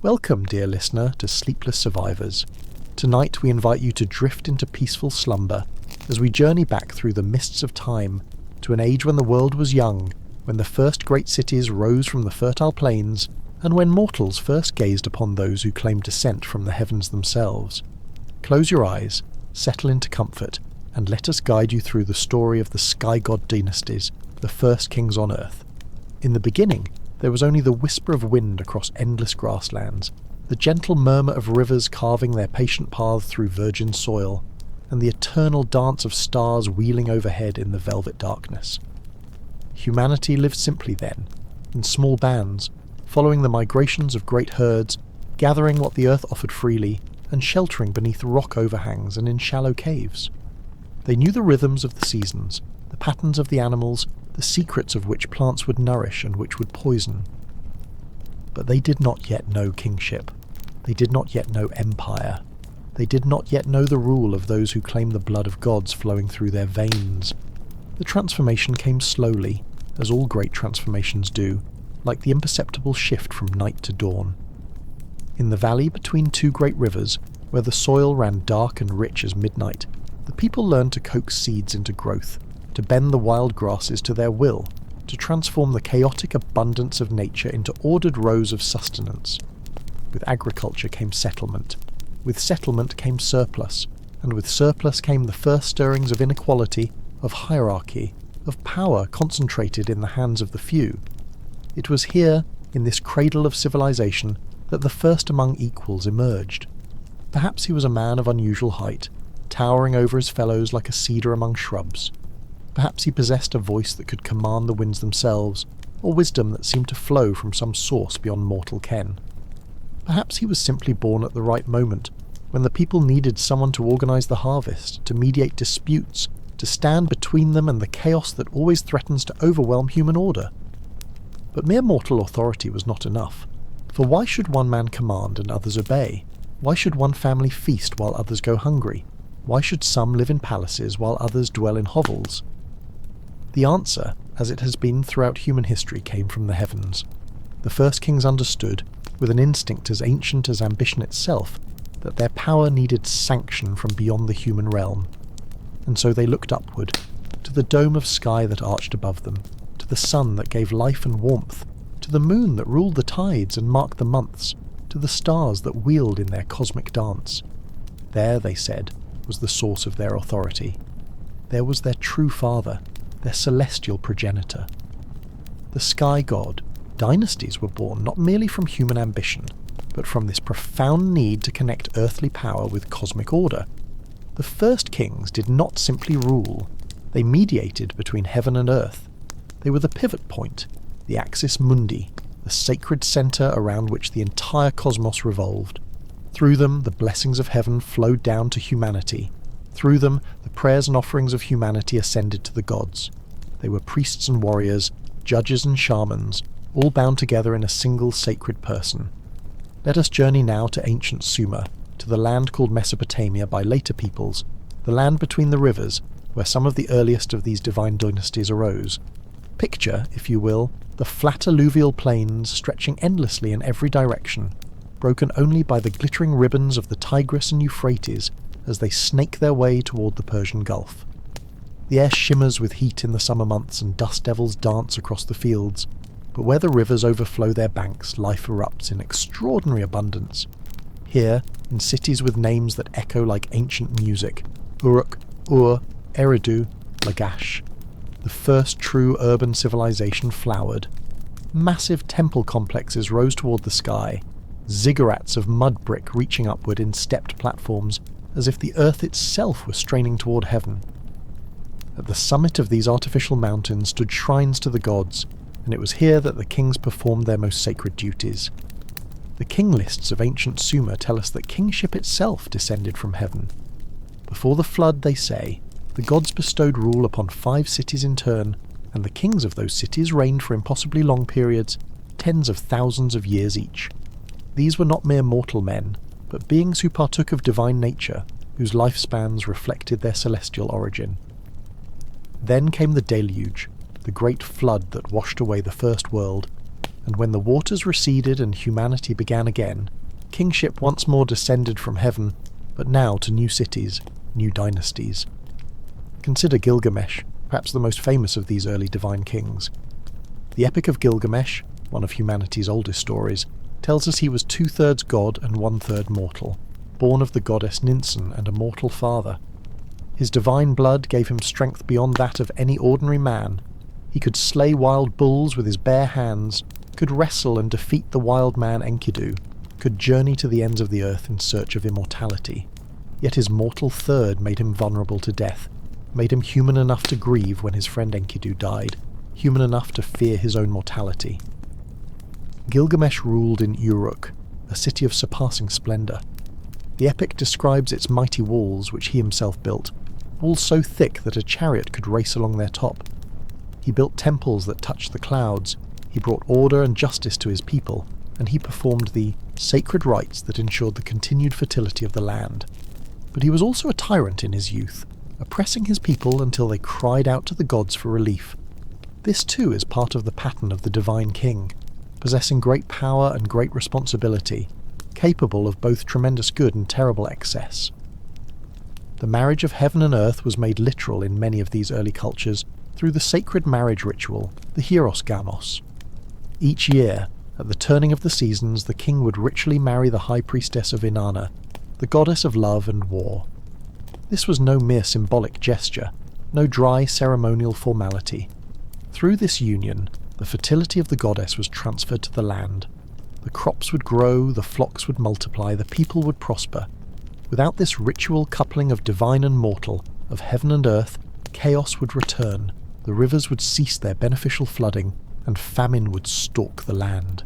Welcome, dear listener, to Sleepless Survivors. Tonight we invite you to drift into peaceful slumber as we journey back through the mists of time to an age when the world was young, when the first great cities rose from the fertile plains, and when mortals first gazed upon those who claimed descent from the heavens themselves. Close your eyes, settle into comfort, and let us guide you through the story of the Sky-God Dynasties, the first kings on Earth. In the beginning, there was only the whisper of wind across endless grasslands, the gentle murmur of rivers carving their patient paths through virgin soil, and the eternal dance of stars wheeling overhead in the velvet darkness. Humanity lived simply then, in small bands, following the migrations of great herds, gathering what the earth offered freely, and sheltering beneath rock overhangs and in shallow caves. They knew the rhythms of the seasons, the patterns of the animals, the secrets of which plants would nourish and which would poison. But they did not yet know kingship. They did not yet know empire. They did not yet know the rule of those who claim the blood of gods flowing through their veins. The transformation came slowly, as all great transformations do, like the imperceptible shift from night to dawn. In the valley between two great rivers, where the soil ran dark and rich as midnight, the people learned to coax seeds into growth, to bend the wild grasses to their will, to transform the chaotic abundance of nature into ordered rows of sustenance. With agriculture came settlement. With settlement came surplus, and with surplus came the first stirrings of inequality, of hierarchy, of power concentrated in the hands of the few. It was here, in this cradle of civilization, that the first among equals emerged. Perhaps he was a man of unusual height, towering over his fellows like a cedar among shrubs. Perhaps he possessed a voice that could command the winds themselves, or wisdom that seemed to flow from some source beyond mortal ken. Perhaps he was simply born at the right moment, when the people needed someone to organize the harvest, to mediate disputes, to stand between them and the chaos that always threatens to overwhelm human order. But mere mortal authority was not enough, for why should one man command and others obey? Why should one family feast while others go hungry? Why should some live in palaces while others dwell in hovels? The answer, as it has been throughout human history, came from the heavens. The first kings understood, with an instinct as ancient as ambition itself, that their power needed sanction from beyond the human realm. And so they looked upward, to the dome of sky that arched above them, to the sun that gave life and warmth, to the moon that ruled the tides and marked the months, to the stars that wheeled in their cosmic dance. There, they said, was the source of their authority. There was their true father, their celestial progenitor. The Sky God Dynasties were born not merely from human ambition, but from this profound need to connect earthly power with cosmic order. The first kings did not simply rule, they mediated between heaven and earth. They were the pivot point, the axis mundi, the sacred centre around which the entire cosmos revolved. Through them, the blessings of heaven flowed down to humanity. Through them, the prayers and offerings of humanity ascended to the gods. They were priests and warriors, judges and shamans, all bound together in a single sacred person. Let us journey now to ancient Sumer, to the land called Mesopotamia by later peoples, the land between the rivers, where some of the earliest of these divine dynasties arose. Picture, if you will, the flat alluvial plains stretching endlessly in every direction, broken only by the glittering ribbons of the Tigris and Euphrates as they snake their way toward the Persian Gulf. The air shimmers with heat in the summer months and dust devils dance across the fields, but where the rivers overflow their banks, life erupts in extraordinary abundance. Here, in cities with names that echo like ancient music, Uruk, Ur, Eridu, Lagash, the first true urban civilization flowered. Massive temple complexes rose toward the sky, ziggurats of mud brick reaching upward in stepped platforms, as if the earth itself were straining toward heaven. At the summit of these artificial mountains stood shrines to the gods, and it was here that the kings performed their most sacred duties. The king lists of ancient Sumer tell us that kingship itself descended from heaven. Before the flood, they say, the gods bestowed rule upon 5 cities in turn, and the kings of those cities reigned for impossibly long periods, tens of thousands of years each. These were not mere mortal men, but beings who partook of divine nature, whose lifespans reflected their celestial origin. Then came the deluge, the great flood that washed away the first world. and when the waters receded and humanity began again, kingship once more descended from heaven, but now to new cities, new dynasties. Consider Gilgamesh, perhaps the most famous of these early divine kings. The Epic of Gilgamesh, one of humanity's oldest stories, tells us he was 2/3 god and 1/3 mortal, born of the goddess Ninsun and a mortal father. His divine blood gave him strength beyond that of any ordinary man. He could slay wild bulls with his bare hands, could wrestle and defeat the wild man Enkidu, could journey to the ends of the earth in search of immortality. Yet his mortal third made him vulnerable to death, made him human enough to grieve when his friend Enkidu died, human enough to fear his own mortality. Gilgamesh ruled in Uruk, a city of surpassing splendour. The epic describes its mighty walls, which he himself built, walls so thick that a chariot could race along their top. He built temples that touched the clouds, he brought order and justice to his people, and he performed the sacred rites that ensured the continued fertility of the land. But he was also a tyrant in his youth, oppressing his people until they cried out to the gods for relief. This too is part of the pattern of the divine king, possessing great power and great responsibility, capable of both tremendous good and terrible excess. The marriage of heaven and earth was made literal in many of these early cultures through the sacred marriage ritual, the hieros gamos. Each year, at the turning of the seasons, the king would ritually marry the high priestess of Inanna, the goddess of love and war. This was no mere symbolic gesture, no dry ceremonial formality. Through this union, the fertility of the goddess was transferred to the land. The crops would grow, the flocks would multiply, the people would prosper. Without this ritual coupling of divine and mortal, of heaven and earth, chaos would return, the rivers would cease their beneficial flooding, and famine would stalk the land.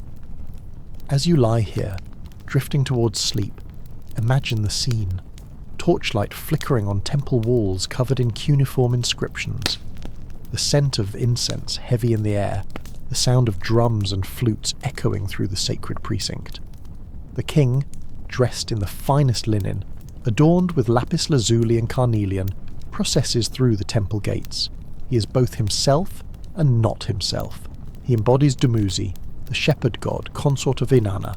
As you lie here, drifting towards sleep, imagine the scene. Torchlight flickering on temple walls covered in cuneiform inscriptions. The scent of incense heavy in the air, the sound of drums and flutes echoing through the sacred precinct. The king, dressed in the finest linen, adorned with lapis lazuli and carnelian, processes through the temple gates. He is both himself and not himself. He embodies Dumuzi, the shepherd god, consort of Inanna.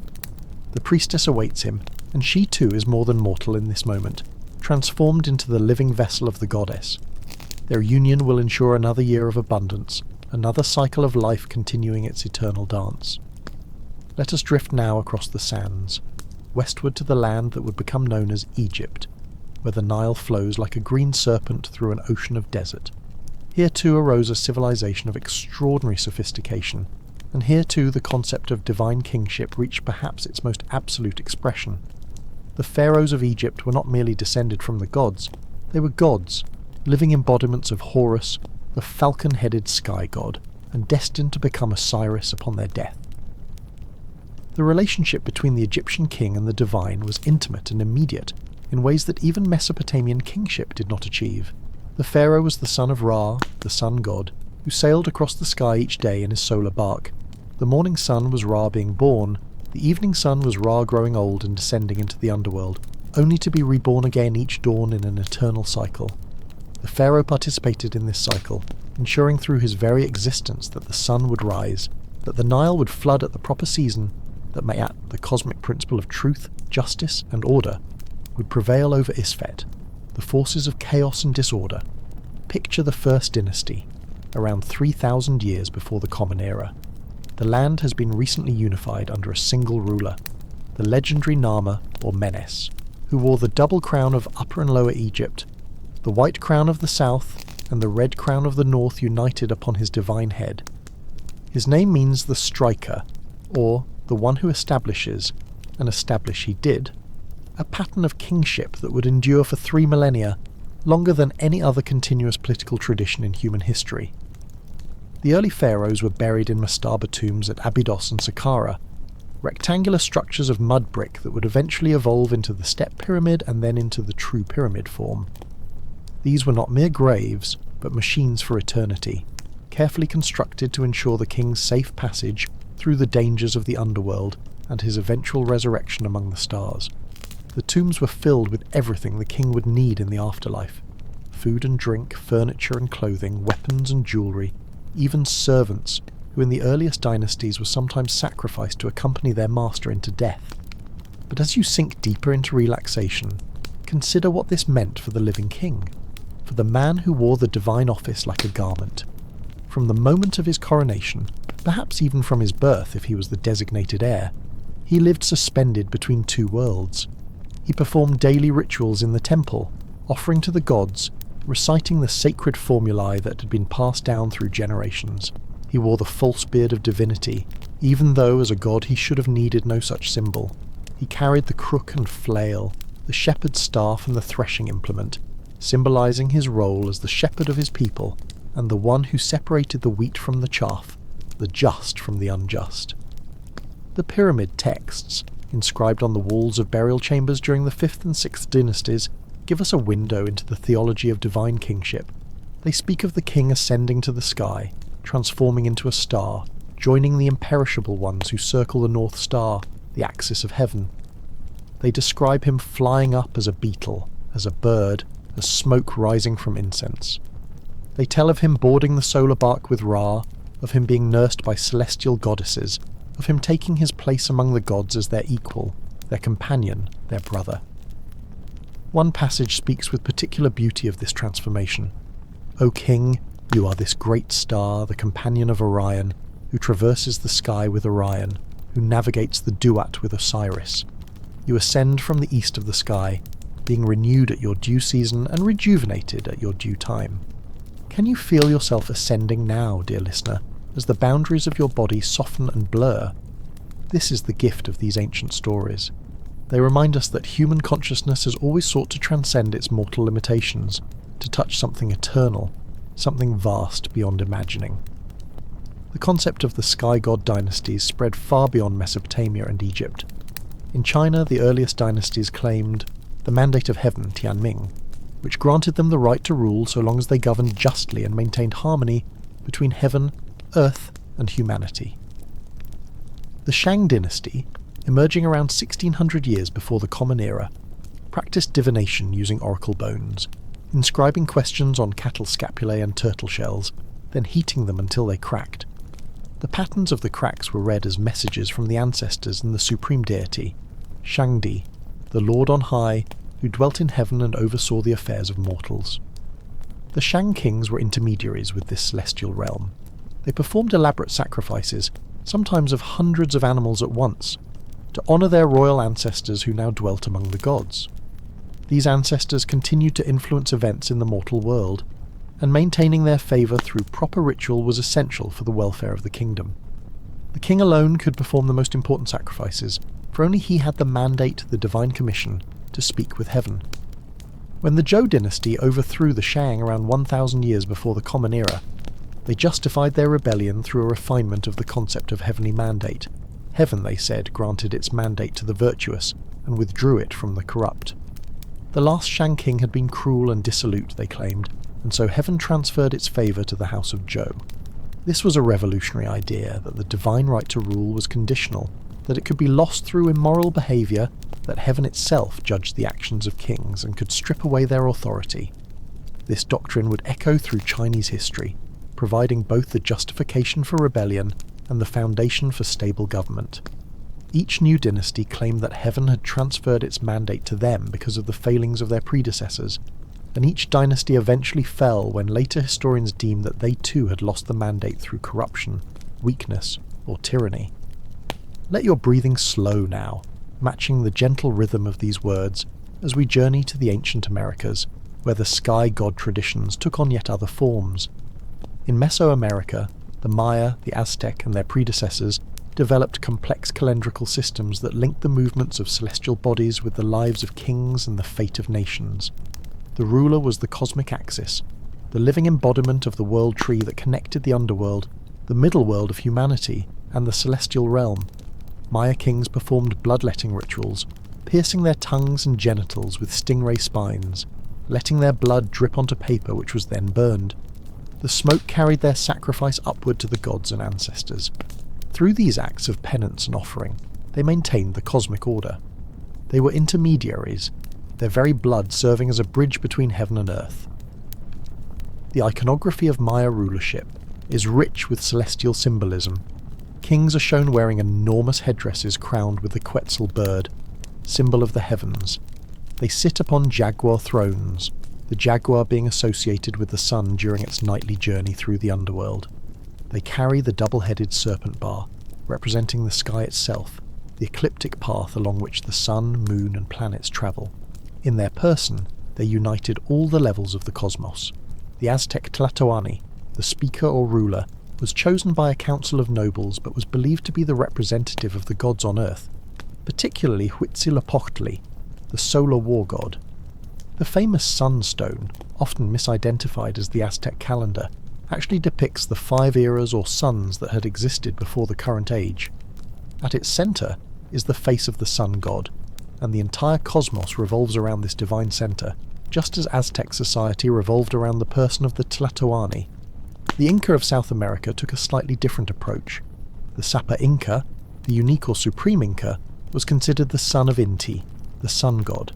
The priestess awaits him, and she too is more than mortal in this moment, transformed into the living vessel of the goddess. Their union will ensure another year of abundance, another cycle of life continuing its eternal dance. Let us drift now across the sands, westward to the land that would become known as Egypt, where the Nile flows like a green serpent through an ocean of desert. Here too arose a civilization of extraordinary sophistication, and here too the concept of divine kingship reached perhaps its most absolute expression. The pharaohs of Egypt were not merely descended from the gods, they were gods, living embodiments of Horus, the falcon-headed sky god, and destined to become Osiris upon their death. The relationship between the Egyptian king and the divine was intimate and immediate, in ways that even Mesopotamian kingship did not achieve. The pharaoh was the son of Ra, the sun god, who sailed across the sky each day in his solar bark. The morning sun was Ra being born, the evening sun was Ra growing old and descending into the underworld, only to be reborn again each dawn in an eternal cycle. The pharaoh participated in this cycle, ensuring through his very existence that the sun would rise, that the Nile would flood at the proper season, that Ma'at, the cosmic principle of truth, justice, and order, would prevail over Isfet, the forces of chaos and disorder. Picture the first dynasty, around 3,000 years before the Common Era. The land has been recently unified under a single ruler, the legendary Nama, or Menes, who wore the double crown of Upper and Lower Egypt, the white crown of the south and the red crown of the north united upon his divine head. His name means the striker, or the one who establishes, and establish he did, a pattern of kingship that would endure for 3 millennia, longer than any other continuous political tradition in human history. The early pharaohs were buried in mastaba tombs at Abydos and Saqqara, rectangular structures of mud brick that would eventually evolve into the step pyramid and then into the true pyramid form. These were not mere graves, but machines for eternity, carefully constructed to ensure the king's safe passage through the dangers of the underworld and his eventual resurrection among the stars. The tombs were filled with everything the king would need in the afterlife: food and drink, furniture and clothing, weapons and jewellery, even servants, who in the earliest dynasties were sometimes sacrificed to accompany their master into death. But as you sink deeper into relaxation, consider what this meant for the living king, for the man who wore the divine office like a garment. From the moment of his coronation, perhaps even from his birth if he was the designated heir, he lived suspended between two worlds. He performed daily rituals in the temple, offering to the gods, reciting the sacred formulae that had been passed down through generations. He wore the false beard of divinity, even though as a god he should have needed no such symbol. He carried the crook and flail, the shepherd's staff and the threshing implement, symbolizing his role as the shepherd of his people and the one who separated the wheat from the chaff, the just from the unjust. The pyramid texts, inscribed on the walls of burial chambers during the 5th and 6th dynasties, give us a window into the theology of divine kingship. They speak of the king ascending to the sky, transforming into a star, joining the imperishable ones who circle the North Star, the axis of heaven. They describe him flying up as a beetle, as a bird, as smoke rising from incense. They tell of him boarding the solar bark with Ra, of him being nursed by celestial goddesses, of him taking his place among the gods as their equal, their companion, their brother. One passage speaks with particular beauty of this transformation. O king, you are this great star, the companion of Orion, who traverses the sky with Orion, who navigates the Duat with Osiris. You ascend from the east of the sky, being renewed at your due season and rejuvenated at your due time. Can you feel yourself ascending now, dear listener, as the boundaries of your body soften and blur? This is the gift of these ancient stories. They remind us that human consciousness has always sought to transcend its mortal limitations, to touch something eternal, something vast beyond imagining. The concept of the Sky-God Dynasties spread far beyond Mesopotamia and Egypt. In China, the earliest dynasties claimed the mandate of heaven, Tianming, which granted them the right to rule so long as they governed justly and maintained harmony between heaven, earth, and humanity. The Shang dynasty, emerging around 1600 years before the Common Era, practiced divination using oracle bones, inscribing questions on cattle scapulae and turtle shells, then heating them until they cracked. The patterns of the cracks were read as messages from the ancestors and the supreme deity, Shangdi, the Lord on high, who dwelt in heaven and oversaw the affairs of mortals. The Shang kings were intermediaries with this celestial realm. They performed elaborate sacrifices, sometimes of hundreds of animals at once, to honour their royal ancestors who now dwelt among the gods. These ancestors continued to influence events in the mortal world, and maintaining their favour through proper ritual was essential for the welfare of the kingdom. The king alone could perform the most important sacrifices, for only he had the mandate, the divine commission, to speak with heaven. When the Zhou dynasty overthrew the Shang around 1,000 years before the Common Era, they justified their rebellion through a refinement of the concept of heavenly mandate. Heaven, they said, granted its mandate to the virtuous, and withdrew it from the corrupt. The last Shang king had been cruel and dissolute, they claimed, and so heaven transferred its favour to the house of Zhou. This was a revolutionary idea, that the divine right to rule was conditional, that it could be lost through immoral behaviour, that heaven itself judged the actions of kings and could strip away their authority. This doctrine would echo through Chinese history, providing both the justification for rebellion and the foundation for stable government. Each new dynasty claimed that heaven had transferred its mandate to them because of the failings of their predecessors, and each dynasty eventually fell when later historians deemed that they too had lost the mandate through corruption, weakness, or tyranny. Let your breathing slow now, matching the gentle rhythm of these words as we journey to the ancient Americas, where the sky god traditions took on yet other forms. In Mesoamerica, the Maya, the Aztec, and their predecessors developed complex calendrical systems that linked the movements of celestial bodies with the lives of kings and the fate of nations. The ruler was the cosmic axis, the living embodiment of the world tree that connected the underworld, the middle world of humanity, and the celestial realm. Maya kings performed bloodletting rituals, piercing their tongues and genitals with stingray spines, letting their blood drip onto paper which was then burned. The smoke carried their sacrifice upward to the gods and ancestors. Through these acts of penance and offering, they maintained the cosmic order. They were intermediaries, their very blood serving as a bridge between heaven and earth. The iconography of Maya rulership, is rich with celestial symbolism. Kings are shown wearing enormous headdresses crowned with the Quetzal bird, symbol of the heavens. They sit upon jaguar thrones, the jaguar being associated with the sun during its nightly journey through the underworld. They carry the double-headed serpent bar, representing the sky itself, the ecliptic path along which the sun, moon and planets travel. In their person, they united all the levels of the cosmos. The Aztec Tlatoani, the speaker or ruler, was chosen by a council of nobles but was believed to be the representative of the gods on earth, particularly Huitzilopochtli, the solar war god. The famous sunstone, often misidentified as the Aztec calendar, actually depicts the 5 eras or suns that had existed before the current age. At its centre is the face of the sun god, and the entire cosmos revolves around this divine centre, just as Aztec society revolved around the person of the Tlatoani. The Inca of South America took a slightly different approach. The Sapa Inca, the unique or supreme Inca, was considered the son of Inti, the sun god.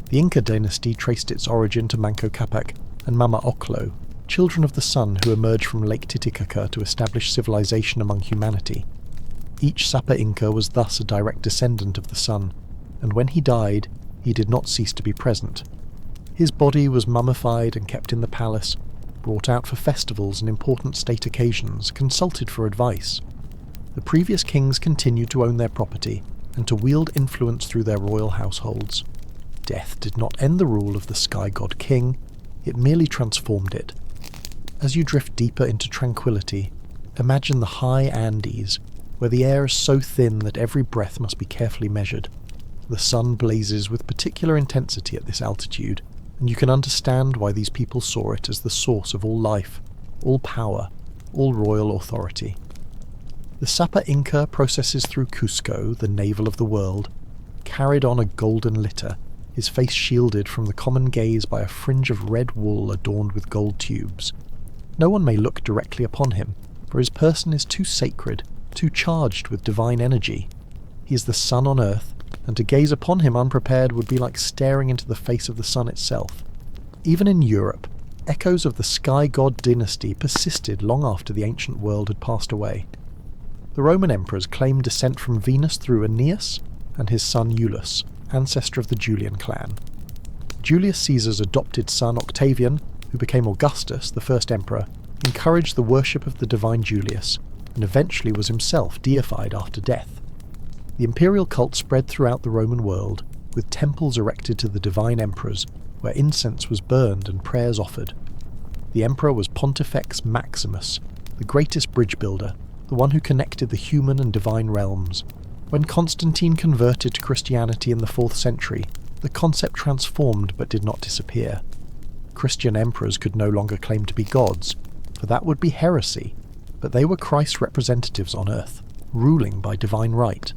The Inca dynasty traced its origin to Manco Capac and Mama Oclo, children of the sun who emerged from Lake Titicaca to establish civilization among humanity. Each Sapa Inca was thus a direct descendant of the sun, and when he died, he did not cease to be present. His body was mummified and kept in the palace, brought out for festivals and important state occasions, consulted for advice. The previous kings continued to own their property and to wield influence through their royal households. Death did not end the rule of the Sky God King, it merely transformed it. As you drift deeper into tranquility, imagine the high Andes, where the air is so thin that every breath must be carefully measured. The sun blazes with particular intensity at this altitude, and you can understand why these people saw it as the source of all life, all power, all royal authority. The Sapa Inca processes through Cusco, the navel of the world, carried on a golden litter, his face shielded from the common gaze by a fringe of red wool adorned with gold tubes. No one may look directly upon him, for his person is too sacred, too charged with divine energy. He is the sun on earth, and to gaze upon him unprepared would be like staring into the face of the sun itself. Even in Europe, echoes of the Sky-God Dynasty persisted long after the ancient world had passed away. The Roman emperors claimed descent from Venus through Aeneas and his son Iulus, ancestor of the Julian clan. Julius Caesar's adopted son Octavian, who became Augustus, the first emperor, encouraged the worship of the divine Julius, and eventually was himself deified after death. The imperial cult spread throughout the Roman world, with temples erected to the divine emperors, where incense was burned and prayers offered. The emperor was Pontifex Maximus, the greatest bridge builder, the one who connected the human and divine realms. When Constantine converted to Christianity in the 4th century, the concept transformed but did not disappear. Christian emperors could no longer claim to be gods, for that would be heresy, but they were Christ's representatives on earth, ruling by divine right.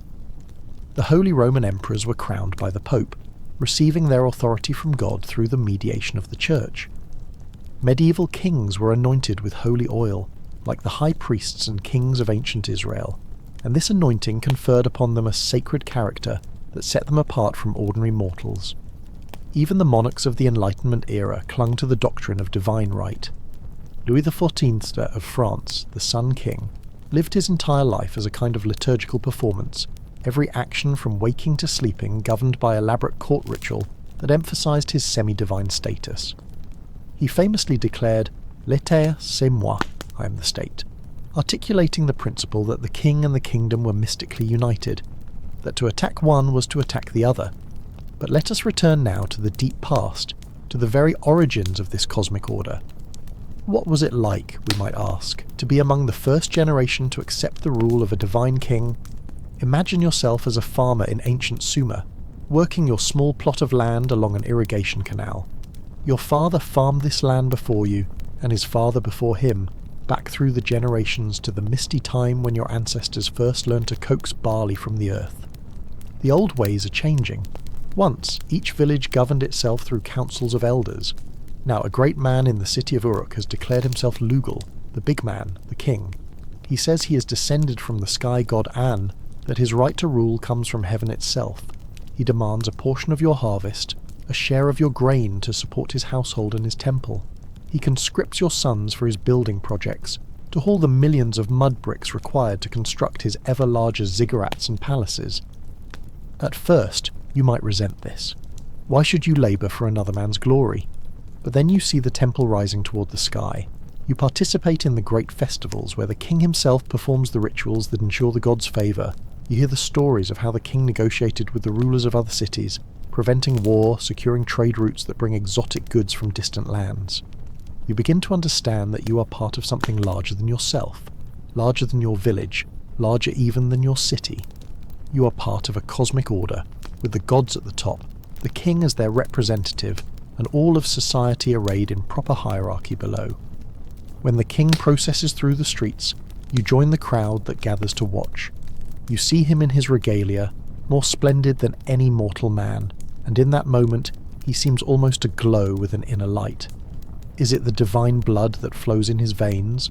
The Holy Roman emperors were crowned by the Pope, receiving their authority from God through the mediation of the Church. Medieval kings were anointed with holy oil, like the high priests and kings of ancient Israel, and this anointing conferred upon them a sacred character that set them apart from ordinary mortals. Even the monarchs of the Enlightenment era clung to the doctrine of divine right. Louis XIV of France, the Sun King, lived his entire life as a kind of liturgical performance, every action from waking to sleeping governed by elaborate court ritual that emphasized his semi-divine status. He famously declared, "L'état, c'est moi," I am the state, articulating the principle that the king and the kingdom were mystically united, that to attack one was to attack the other. But let us return now to the deep past, to the very origins of this cosmic order. What was it like, we might ask, to be among the first generation to accept the rule of a divine king? Imagine yourself as a farmer in ancient Sumer, working your small plot of land along an irrigation canal. Your father farmed this land before you, and his father before him, back through the generations to the misty time when your ancestors first learned to coax barley from the earth. The old ways are changing. Once, each village governed itself through councils of elders. Now a great man in the city of Uruk has declared himself Lugal, the big man, the king. He says he is descended from the sky god An, that his right to rule comes from heaven itself. He demands a portion of your harvest, a share of your grain to support his household and his temple. He conscripts your sons for his building projects, to haul the millions of mud bricks required to construct his ever larger ziggurats and palaces. At first, you might resent this. Why should you labour for another man's glory? But then you see the temple rising toward the sky. You participate in the great festivals where the king himself performs the rituals that ensure the gods' favour. You hear the stories of how the king negotiated with the rulers of other cities, preventing war, securing trade routes that bring exotic goods from distant lands. You begin to understand that you are part of something larger than yourself, larger than your village, larger even than your city. You are part of a cosmic order, with the gods at the top, the king as their representative, and all of society arrayed in proper hierarchy below. When the king processes through the streets, you join the crowd that gathers to watch. You see him in his regalia, more splendid than any mortal man, and in that moment he seems almost to glow with an inner light. Is it the divine blood that flows in his veins?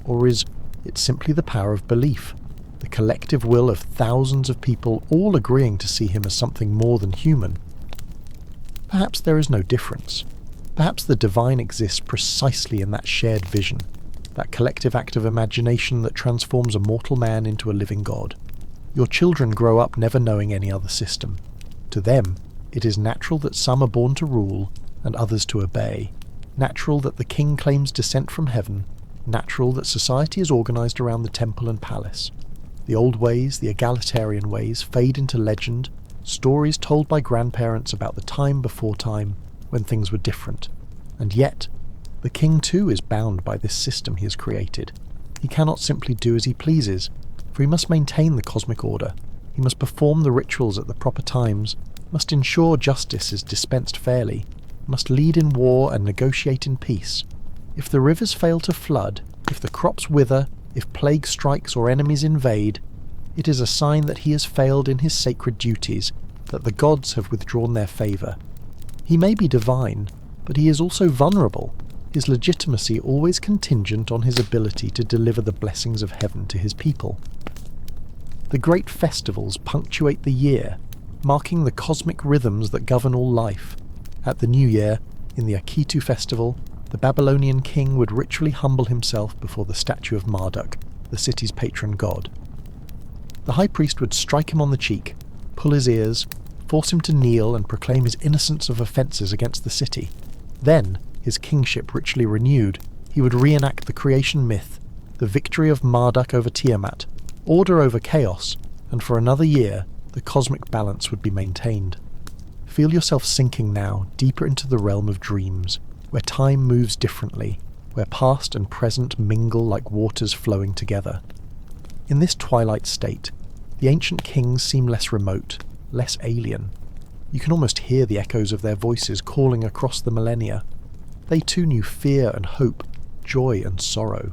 Or is it simply the power of belief, the collective will of thousands of people all agreeing to see him as something more than human? Perhaps there is no difference. Perhaps the divine exists precisely in that shared vision, that collective act of imagination that transforms a mortal man into a living god. Your children grow up never knowing any other system. To them, it is natural that some are born to rule and others to obey, natural that the king claims descent from heaven, natural that society is organised around the temple and palace. The old ways, the egalitarian ways, fade into legend, stories told by grandparents about the time before time, when things were different. And yet, the king too is bound by this system he has created. He cannot simply do as he pleases, for he must maintain the cosmic order. He must perform the rituals at the proper times, must ensure justice is dispensed fairly, must lead in war and negotiate in peace. If the rivers fail to flood, if the crops wither, if plague strikes or enemies invade, it is a sign that he has failed in his sacred duties, that the gods have withdrawn their favour. He may be divine, but he is also vulnerable, his legitimacy always contingent on his ability to deliver the blessings of heaven to his people. The great festivals punctuate the year, marking the cosmic rhythms that govern all life. At the New Year, in the Akitu festival, the Babylonian king would ritually humble himself before the statue of Marduk, the city's patron god. The high priest would strike him on the cheek, pull his ears, force him to kneel and proclaim his innocence of offences against the city. Then, his kingship ritually renewed, he would reenact the creation myth, the victory of Marduk over Tiamat, order over chaos, and for another year, the cosmic balance would be maintained. Feel yourself sinking now deeper into the realm of dreams, where time moves differently, where past and present mingle like waters flowing together. In this twilight state, the ancient kings seem less remote, less alien. You can almost hear the echoes of their voices calling across the millennia. They too knew fear and hope, joy and sorrow.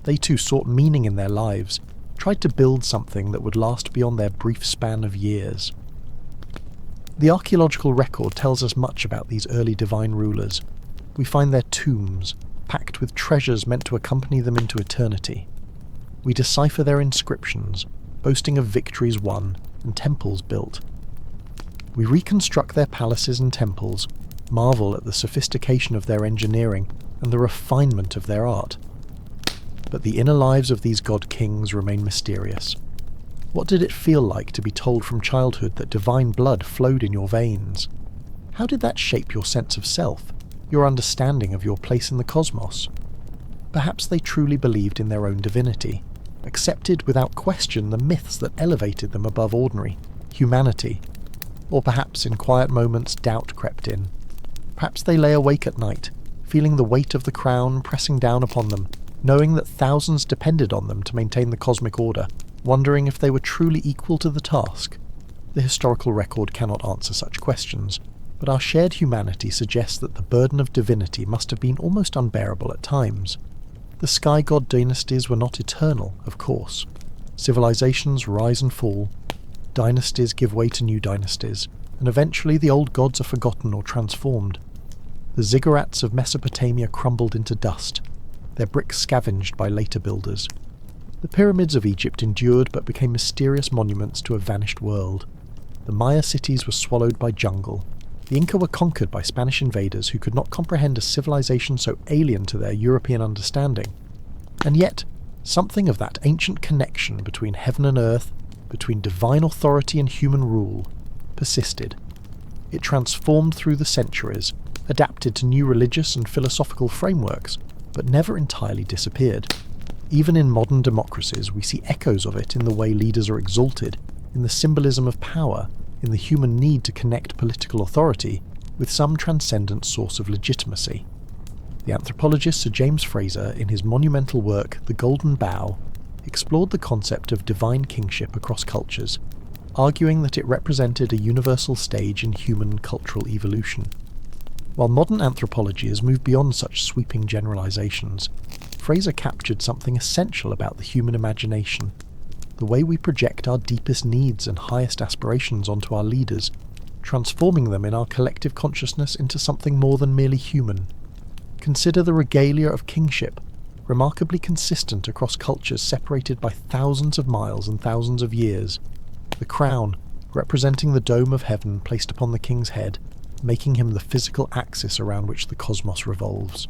They too sought meaning in their lives, tried to build something that would last beyond their brief span of years. The archaeological record tells us much about these early divine rulers. We find their tombs, packed with treasures meant to accompany them into eternity. We decipher their inscriptions, boasting of victories won and temples built. We reconstruct their palaces and temples, marvel at the sophistication of their engineering and the refinement of their art. But the inner lives of these god-kings remain mysterious. What did it feel like to be told from childhood that divine blood flowed in your veins? How did that shape your sense of self, your understanding of your place in the cosmos? Perhaps they truly believed in their own divinity, accepted without question the myths that elevated them above ordinary humanity. Or perhaps in quiet moments doubt crept in. Perhaps they lay awake at night, feeling the weight of the crown pressing down upon them, knowing that thousands depended on them to maintain the cosmic order, wondering if they were truly equal to the task. The historical record cannot answer such questions, but our shared humanity suggests that the burden of divinity must have been almost unbearable at times. The Sky-God Dynasties were not eternal, of course. Civilizations rise and fall, dynasties give way to new dynasties, and eventually the old gods are forgotten or transformed. The ziggurats of Mesopotamia crumbled into dust, their bricks scavenged by later builders. The pyramids of Egypt endured but became mysterious monuments to a vanished world. The Maya cities were swallowed by jungle. The Inca were conquered by Spanish invaders who could not comprehend a civilization so alien to their European understanding. And yet, something of that ancient connection between heaven and earth, between divine authority and human rule, persisted. It transformed through the centuries, adapted to new religious and philosophical frameworks, but never entirely disappeared. Even in modern democracies, we see echoes of it in the way leaders are exalted, in the symbolism of power, in the human need to connect political authority with some transcendent source of legitimacy. The anthropologist Sir James Frazer, in his monumental work The Golden Bough, explored the concept of divine kingship across cultures, arguing that it represented a universal stage in human cultural evolution. While modern anthropology has moved beyond such sweeping generalizations, Frazer captured something essential about the human imagination, the way we project our deepest needs and highest aspirations onto our leaders, transforming them in our collective consciousness into something more than merely human. Consider the regalia of kingship, remarkably consistent across cultures separated by thousands of miles and thousands of years. The crown, representing the dome of heaven placed upon the king's head, making him the physical axis around which the cosmos revolves.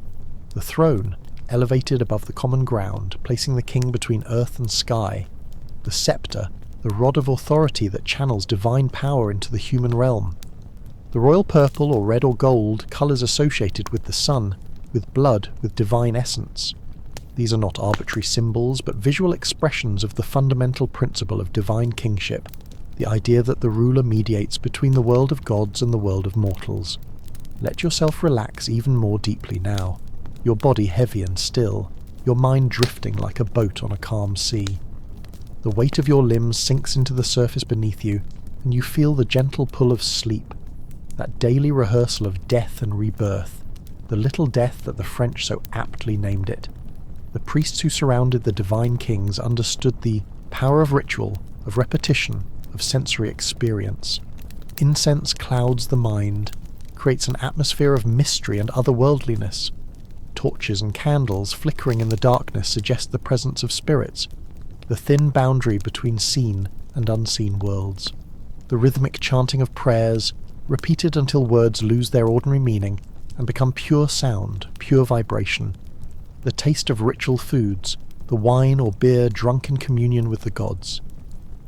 The throne, elevated above the common ground, placing the king between earth and sky. The sceptre, the rod of authority that channels divine power into the human realm. The royal purple or red or gold, colours associated with the sun, with blood, with divine essence. These are not arbitrary symbols, but visual expressions of the fundamental principle of divine kingship, the idea that the ruler mediates between the world of gods and the world of mortals. Let yourself relax even more deeply now, your body heavy and still, your mind drifting like a boat on a calm sea. The weight of your limbs sinks into the surface beneath you, and you feel the gentle pull of sleep, that daily rehearsal of death and rebirth, the little death that the French so aptly named it. The priests who surrounded the divine kings understood the power of ritual, of repetition, of sensory experience. Incense clouds the mind, creates an atmosphere of mystery and otherworldliness. Torches and candles flickering in the darkness suggest the presence of spirits, the thin boundary between seen and unseen worlds. The rhythmic chanting of prayers, repeated until words lose their ordinary meaning and become pure sound, pure vibration. The taste of ritual foods, the wine or beer drunk in communion with the gods.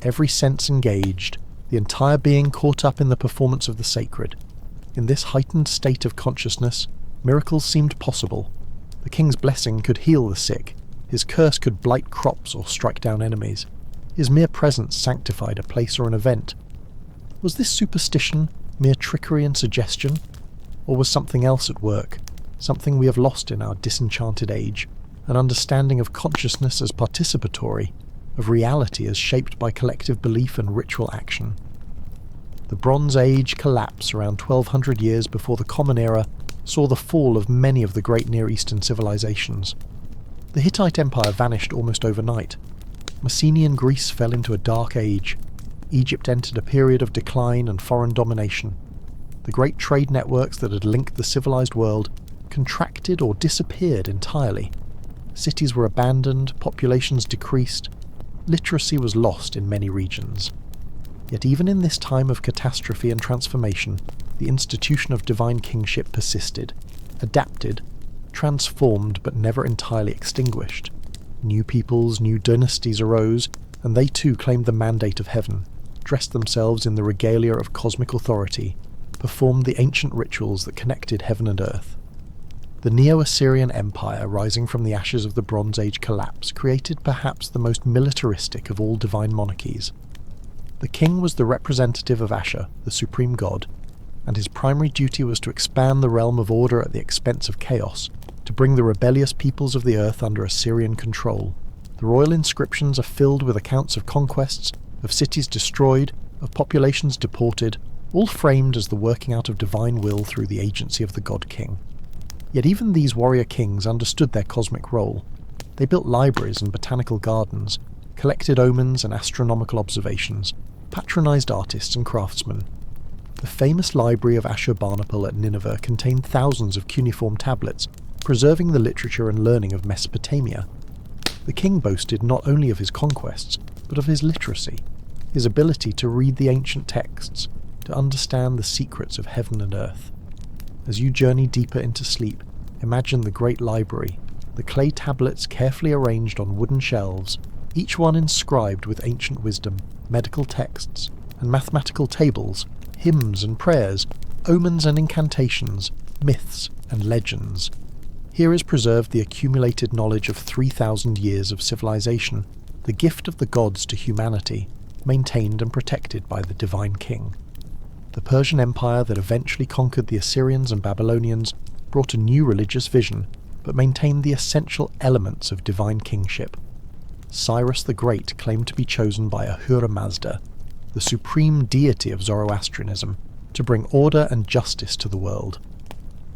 Every sense engaged, the entire being caught up in the performance of the sacred. In this heightened state of consciousness, miracles seemed possible. The king's blessing could heal the sick, his curse could blight crops or strike down enemies. His mere presence sanctified a place or an event. Was this superstition mere trickery and suggestion? Or was something else at work, something we have lost in our disenchanted age, an understanding of consciousness as participatory, of reality as shaped by collective belief and ritual action? The Bronze Age collapse around 1200 years before the Common Era saw the fall of many of the great Near Eastern civilizations. The Hittite Empire vanished almost overnight. Mycenaean Greece fell into a dark age. Egypt entered a period of decline and foreign domination. The great trade networks that had linked the civilized world contracted or disappeared entirely. Cities were abandoned, populations decreased, literacy was lost in many regions. Yet even in this time of catastrophe and transformation, the institution of divine kingship persisted, adapted, transformed but never entirely extinguished. New peoples, new dynasties arose, and they too claimed the mandate of heaven, dressed themselves in the regalia of cosmic authority, performed the ancient rituals that connected heaven and earth. The Neo-Assyrian Empire, rising from the ashes of the Bronze Age collapse, created perhaps the most militaristic of all divine monarchies. The king was the representative of Asher, the supreme god, and his primary duty was to expand the realm of order at the expense of chaos, to bring the rebellious peoples of the earth under Assyrian control. The royal inscriptions are filled with accounts of conquests, of cities destroyed, of populations deported, all framed as the working out of divine will through the agency of the god-king. Yet even these warrior kings understood their cosmic role. They built libraries and botanical gardens, collected omens and astronomical observations, patronized artists and craftsmen. The famous library of Ashurbanipal at Nineveh contained thousands of cuneiform tablets, preserving the literature and learning of Mesopotamia. The king boasted not only of his conquests, but of his literacy, his ability to read the ancient texts, to understand the secrets of heaven and earth. As you journey deeper into sleep, imagine the great library, the clay tablets carefully arranged on wooden shelves, each one inscribed with ancient wisdom, medical texts, and mathematical tables, hymns and prayers, omens and incantations, myths and legends. Here is preserved the accumulated knowledge of 3,000 years of civilization, the gift of the gods to humanity, maintained and protected by the divine king. The Persian Empire that eventually conquered the Assyrians and Babylonians brought a new religious vision, but maintained the essential elements of divine kingship. Cyrus the Great claimed to be chosen by Ahura Mazda, the supreme deity of Zoroastrianism, to bring order and justice to the world.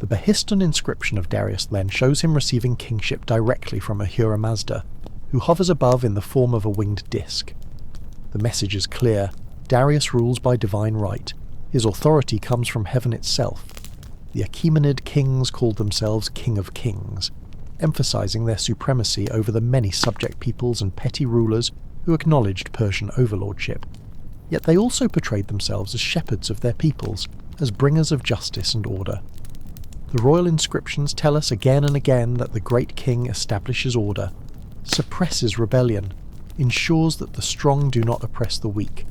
The Behistun inscription of Darius then shows him receiving kingship directly from Ahura Mazda, who hovers above in the form of a winged disc. The message is clear: Darius rules by divine right. His authority comes from heaven itself. The Achaemenid kings called themselves King of Kings, emphasizing their supremacy over the many subject peoples and petty rulers who acknowledged Persian overlordship. Yet they also portrayed themselves as shepherds of their peoples, as bringers of justice and order. The royal inscriptions tell us again and again that the great king establishes order, suppresses rebellion, ensures that the strong do not oppress the weak.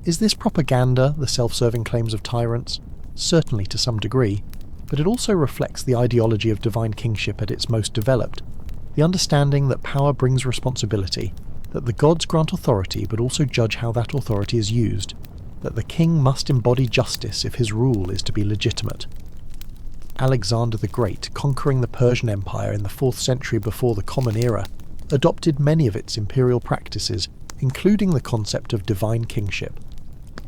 Is this propaganda, the self-serving claims of tyrants? Certainly to some degree, but it also reflects the ideology of divine kingship at its most developed, the understanding that power brings responsibility, that the gods grant authority but also judge how that authority is used, that the king must embody justice if his rule is to be legitimate. Alexander the Great, conquering the Persian Empire in the 4th century before the Common Era, adopted many of its imperial practices, including the concept of divine kingship.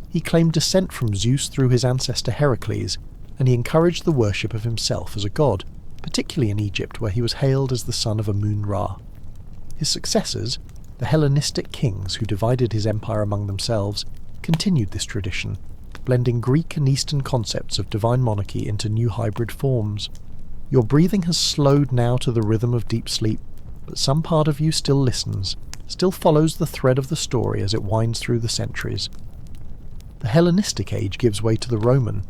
He claimed descent from Zeus through his ancestor Heracles, and he encouraged the worship of himself as a god, particularly in Egypt where he was hailed as the son of Amun-Ra. His successors, the Hellenistic kings who divided his empire among themselves, continued this tradition, blending Greek and Eastern concepts of divine monarchy into new hybrid forms. Your breathing has slowed now to the rhythm of deep sleep, but some part of you still listens, still follows the thread of the story as it winds through the centuries. The Hellenistic age gives way to the Roman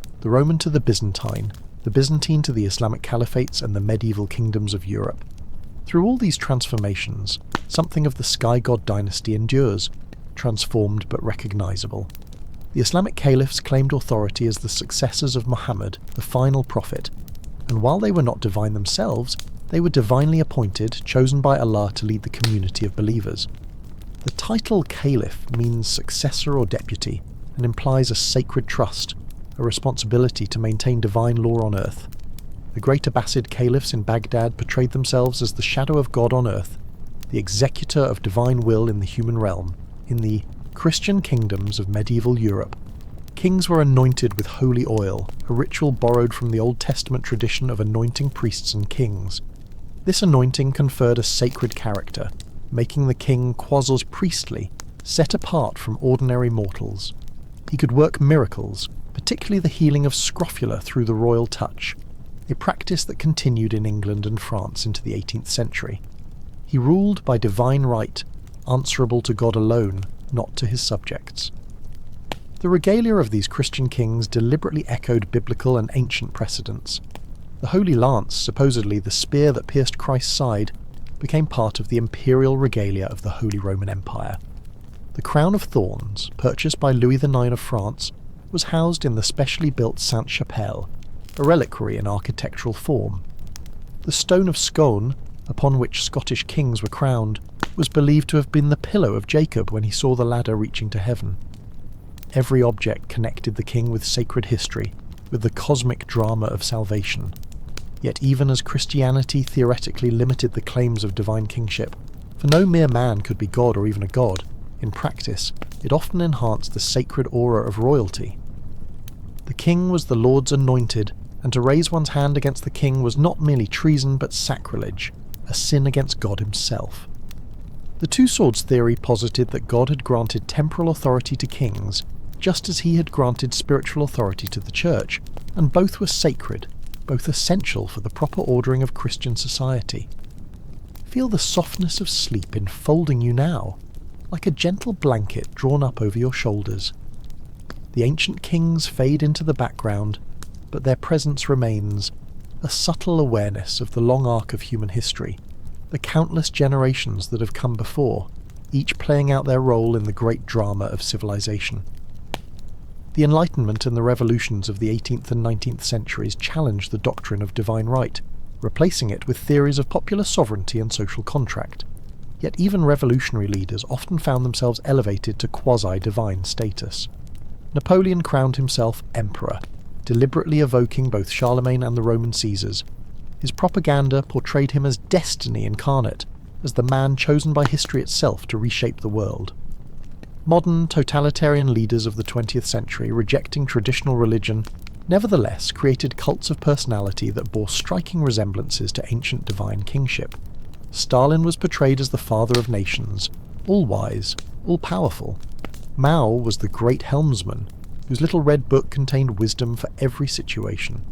to the Byzantine to the Islamic caliphates and the medieval kingdoms of Europe. Through all these transformations, something of the Sky-God Dynasty endures, transformed but recognizable. The Islamic caliphs claimed authority as the successors of Muhammad, the final prophet, and while they were not divine themselves, they were divinely appointed, chosen by Allah to lead the community of believers. The title caliph means successor or deputy, and implies a sacred trust, a responsibility to maintain divine law on earth. The great Abbasid caliphs in Baghdad portrayed themselves as the shadow of God on earth, the executor of divine will in the human realm. In the Christian kingdoms of medieval Europe, kings were anointed with holy oil, a ritual borrowed from the Old Testament tradition of anointing priests and kings. This anointing conferred a sacred character, making the king quasi-priestly, set apart from ordinary mortals. He could work miracles, particularly the healing of scrofula through the royal touch, a practice that continued in England and France into the 18th century. He ruled by divine right, answerable to God alone, not to his subjects. The regalia of these Christian kings deliberately echoed biblical and ancient precedents. The Holy Lance, supposedly the spear that pierced Christ's side, became part of the imperial regalia of the Holy Roman Empire. The crown of thorns, purchased by Louis IX of France, was housed in the specially built Sainte-Chapelle, a reliquary in architectural form. The stone of Scone, upon which Scottish kings were crowned, was believed to have been the pillow of Jacob when he saw the ladder reaching to heaven. Every object connected the king with sacred history, with the cosmic drama of salvation. Yet even as Christianity theoretically limited the claims of divine kingship, for no mere man could be God or even a god, in practice, it often enhanced the sacred aura of royalty. The king was the Lord's anointed, and to raise one's hand against the king was not merely treason but sacrilege, a sin against God himself. The Two Swords theory posited that God had granted temporal authority to kings, just as he had granted spiritual authority to the church, and both were sacred, both essential for the proper ordering of Christian society. Feel the softness of sleep enfolding you now, like a gentle blanket drawn up over your shoulders. The ancient kings fade into the background, but their presence remains, a subtle awareness of the long arc of human history, the countless generations that have come before, each playing out their role in the great drama of civilization. The Enlightenment and the revolutions of the 18th and 19th centuries challenged the doctrine of divine right, replacing it with theories of popular sovereignty and social contract. Yet even revolutionary leaders often found themselves elevated to quasi-divine status. Napoleon crowned himself emperor, deliberately evoking both Charlemagne and the Roman Caesars. His propaganda portrayed him as destiny incarnate, as the man chosen by history itself to reshape the world. Modern, totalitarian leaders of the 20th century, rejecting traditional religion, nevertheless created cults of personality that bore striking resemblances to ancient divine kingship. Stalin was portrayed as the father of nations, all-wise, all-powerful. Mao was the great helmsman, whose little red book contained wisdom for every situation.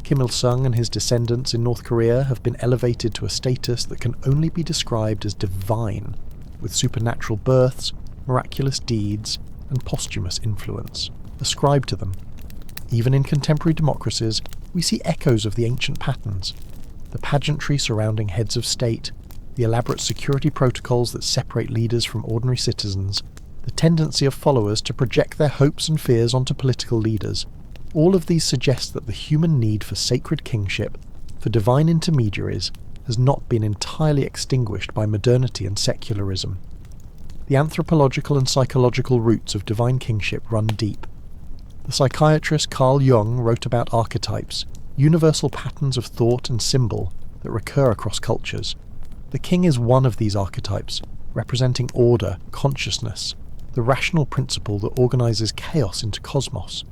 Kim Il-sung and his descendants in North Korea have been elevated to a status that can only be described as divine, with supernatural births, miraculous deeds, and posthumous influence ascribed to them. Even in contemporary democracies, we see echoes of the ancient patterns. The pageantry surrounding heads of state, the elaborate security protocols that separate leaders from ordinary citizens, the tendency of followers to project their hopes and fears onto political leaders, all of these suggest that the human need for sacred kingship, for divine intermediaries, has not been entirely extinguished by modernity and secularism. The anthropological and psychological roots of divine kingship run deep. The psychiatrist Carl Jung wrote about archetypes, universal patterns of thought and symbol that recur across cultures. The king is one of these archetypes, representing order, consciousness, the rational principle that organizes chaos into cosmos.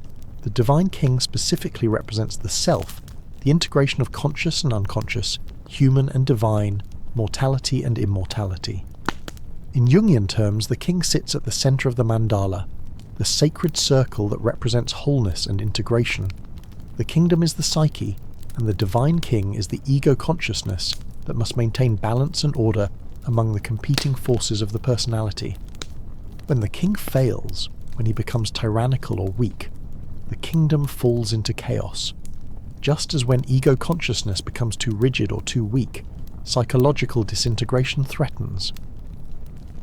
The divine king specifically represents the self, the integration of conscious and unconscious, human and divine, mortality and immortality. In Jungian terms, the king sits at the center of the mandala, the sacred circle that represents wholeness and integration. The kingdom is the psyche, and the divine king is the ego consciousness that must maintain balance and order among the competing forces of the personality. When the king fails, when he becomes tyrannical or weak, the kingdom falls into chaos. Just as when ego consciousness becomes too rigid or too weak, psychological disintegration threatens.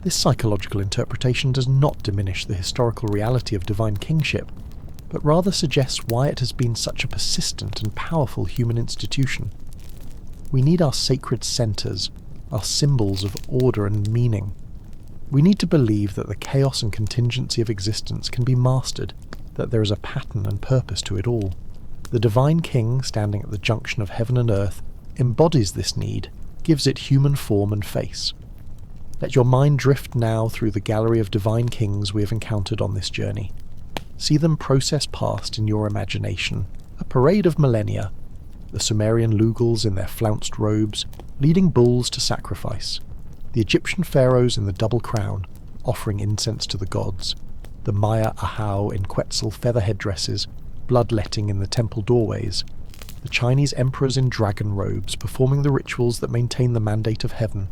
This psychological interpretation does not diminish the historical reality of divine kingship, but rather suggests why it has been such a persistent and powerful human institution. We need our sacred centers, our symbols of order and meaning. We need to believe that the chaos and contingency of existence can be mastered, that there is a pattern and purpose to it all. The divine king, standing at the junction of heaven and earth, embodies this need, gives it human form and face. Let your mind drift now through the gallery of divine kings we have encountered on this journey. See them process past in your imagination, a parade of millennia, the Sumerian Lugals in their flounced robes, leading bulls to sacrifice, the Egyptian pharaohs in the double crown, offering incense to the gods, the Maya Ahau in Quetzal feather headdresses, bloodletting in the temple doorways, the Chinese emperors in dragon robes performing the rituals that maintain the mandate of heaven,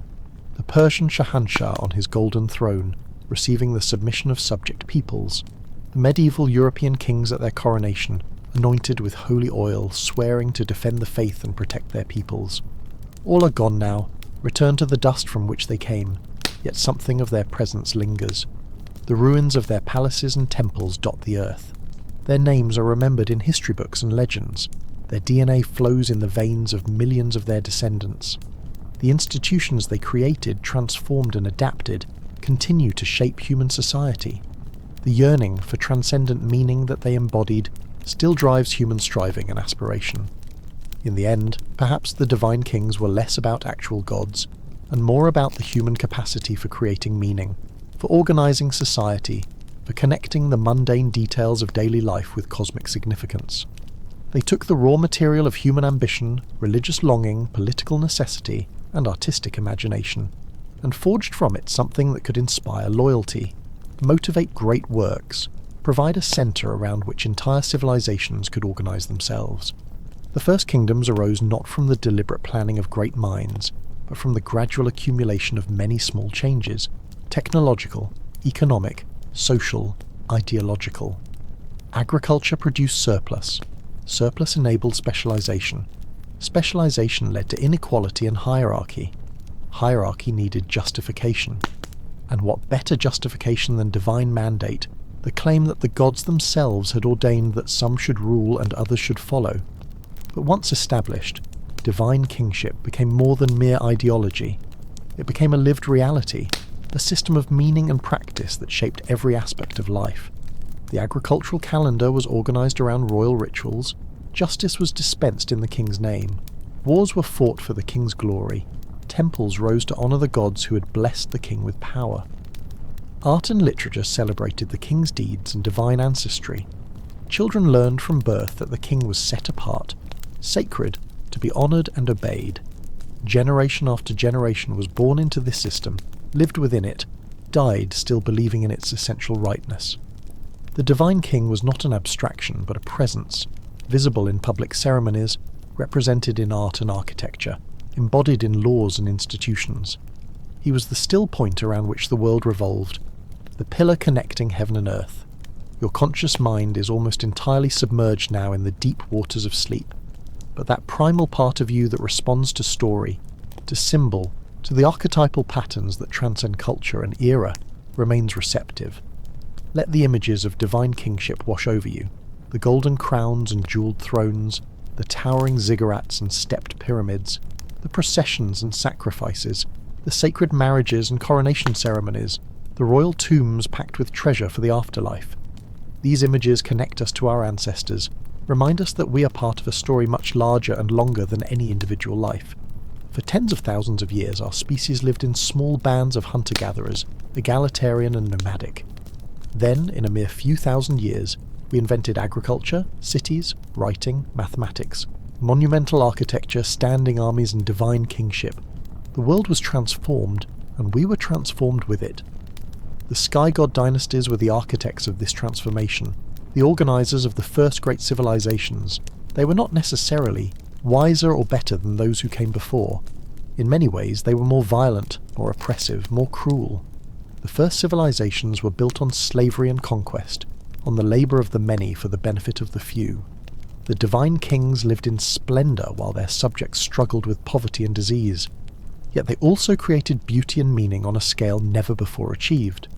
the Persian Shahanshah on his golden throne, receiving the submission of subject peoples, the medieval European kings at their coronation, anointed with holy oil, swearing to defend the faith and protect their peoples. All are gone now, returned to the dust from which they came, yet something of their presence lingers. The ruins of their palaces and temples dot the earth. Their names are remembered in history books and legends. Their DNA flows in the veins of millions of their descendants. The institutions they created, transformed and adapted, continue to shape human society. The yearning for transcendent meaning that they embodied still drives human striving and aspiration. In the end, perhaps the divine kings were less about actual gods, and more about the human capacity for creating meaning, for organizing society, for connecting the mundane details of daily life with cosmic significance. They took the raw material of human ambition, religious longing, political necessity, and artistic imagination, and forged from it something that could inspire loyalty, motivate great works, provide a centre around which entire civilizations could organize themselves. The first kingdoms arose not from the deliberate planning of great minds, but from the gradual accumulation of many small changes, technological, economic, social, ideological. Agriculture produced surplus. Surplus enabled specialization. Specialization led to inequality and hierarchy. hierarchy needed justification. And what better justification than divine mandate, the claim that the gods themselves had ordained that some should rule and others should follow. But once established, divine kingship became more than mere ideology. It became a lived reality, a system of meaning and practice that shaped every aspect of life. The agricultural calendar was organised around royal rituals, justice was dispensed in the king's name, wars were fought for the king's glory, temples rose to honour the gods who had blessed the king with power. Art and literature celebrated the king's deeds and divine ancestry. Children learned from birth that the king was set apart, sacred, to be honoured and obeyed. Generation after generation was born into this system, lived within it, died still believing in its essential rightness. The divine king was not an abstraction but a presence, visible in public ceremonies, represented in art and architecture, embodied in laws and institutions. He was the still point around which the world revolved, the pillar connecting heaven and earth. Your conscious mind is almost entirely submerged now in the deep waters of sleep, but that primal part of you that responds to story, to symbol, to the archetypal patterns that transcend culture and era, remains receptive. Let the images of divine kingship wash over you, the golden crowns and jewelled thrones, the towering ziggurats and stepped pyramids, the processions and sacrifices, the sacred marriages and coronation ceremonies, the royal tombs packed with treasure for the afterlife. These images connect us to our ancestors, remind us that we are part of a story much larger and longer than any individual life. For tens of thousands of years, our species lived in small bands of hunter-gatherers, egalitarian and nomadic. Then, in a mere few thousand years, we invented agriculture, cities, writing, mathematics, monumental architecture, standing armies and divine kingship. The world was transformed, and we were transformed with it. The Sky-God Dynasties were the architects of this transformation, the organisers of the first great civilizations. They were not necessarily wiser or better than those who came before. In many ways, they were more violent, more oppressive, more cruel. The first civilizations were built on slavery and conquest, on the labour of the many for the benefit of the few. The divine kings lived in splendour while their subjects struggled with poverty and disease. Yet they also created beauty and meaning on a scale never before achieved.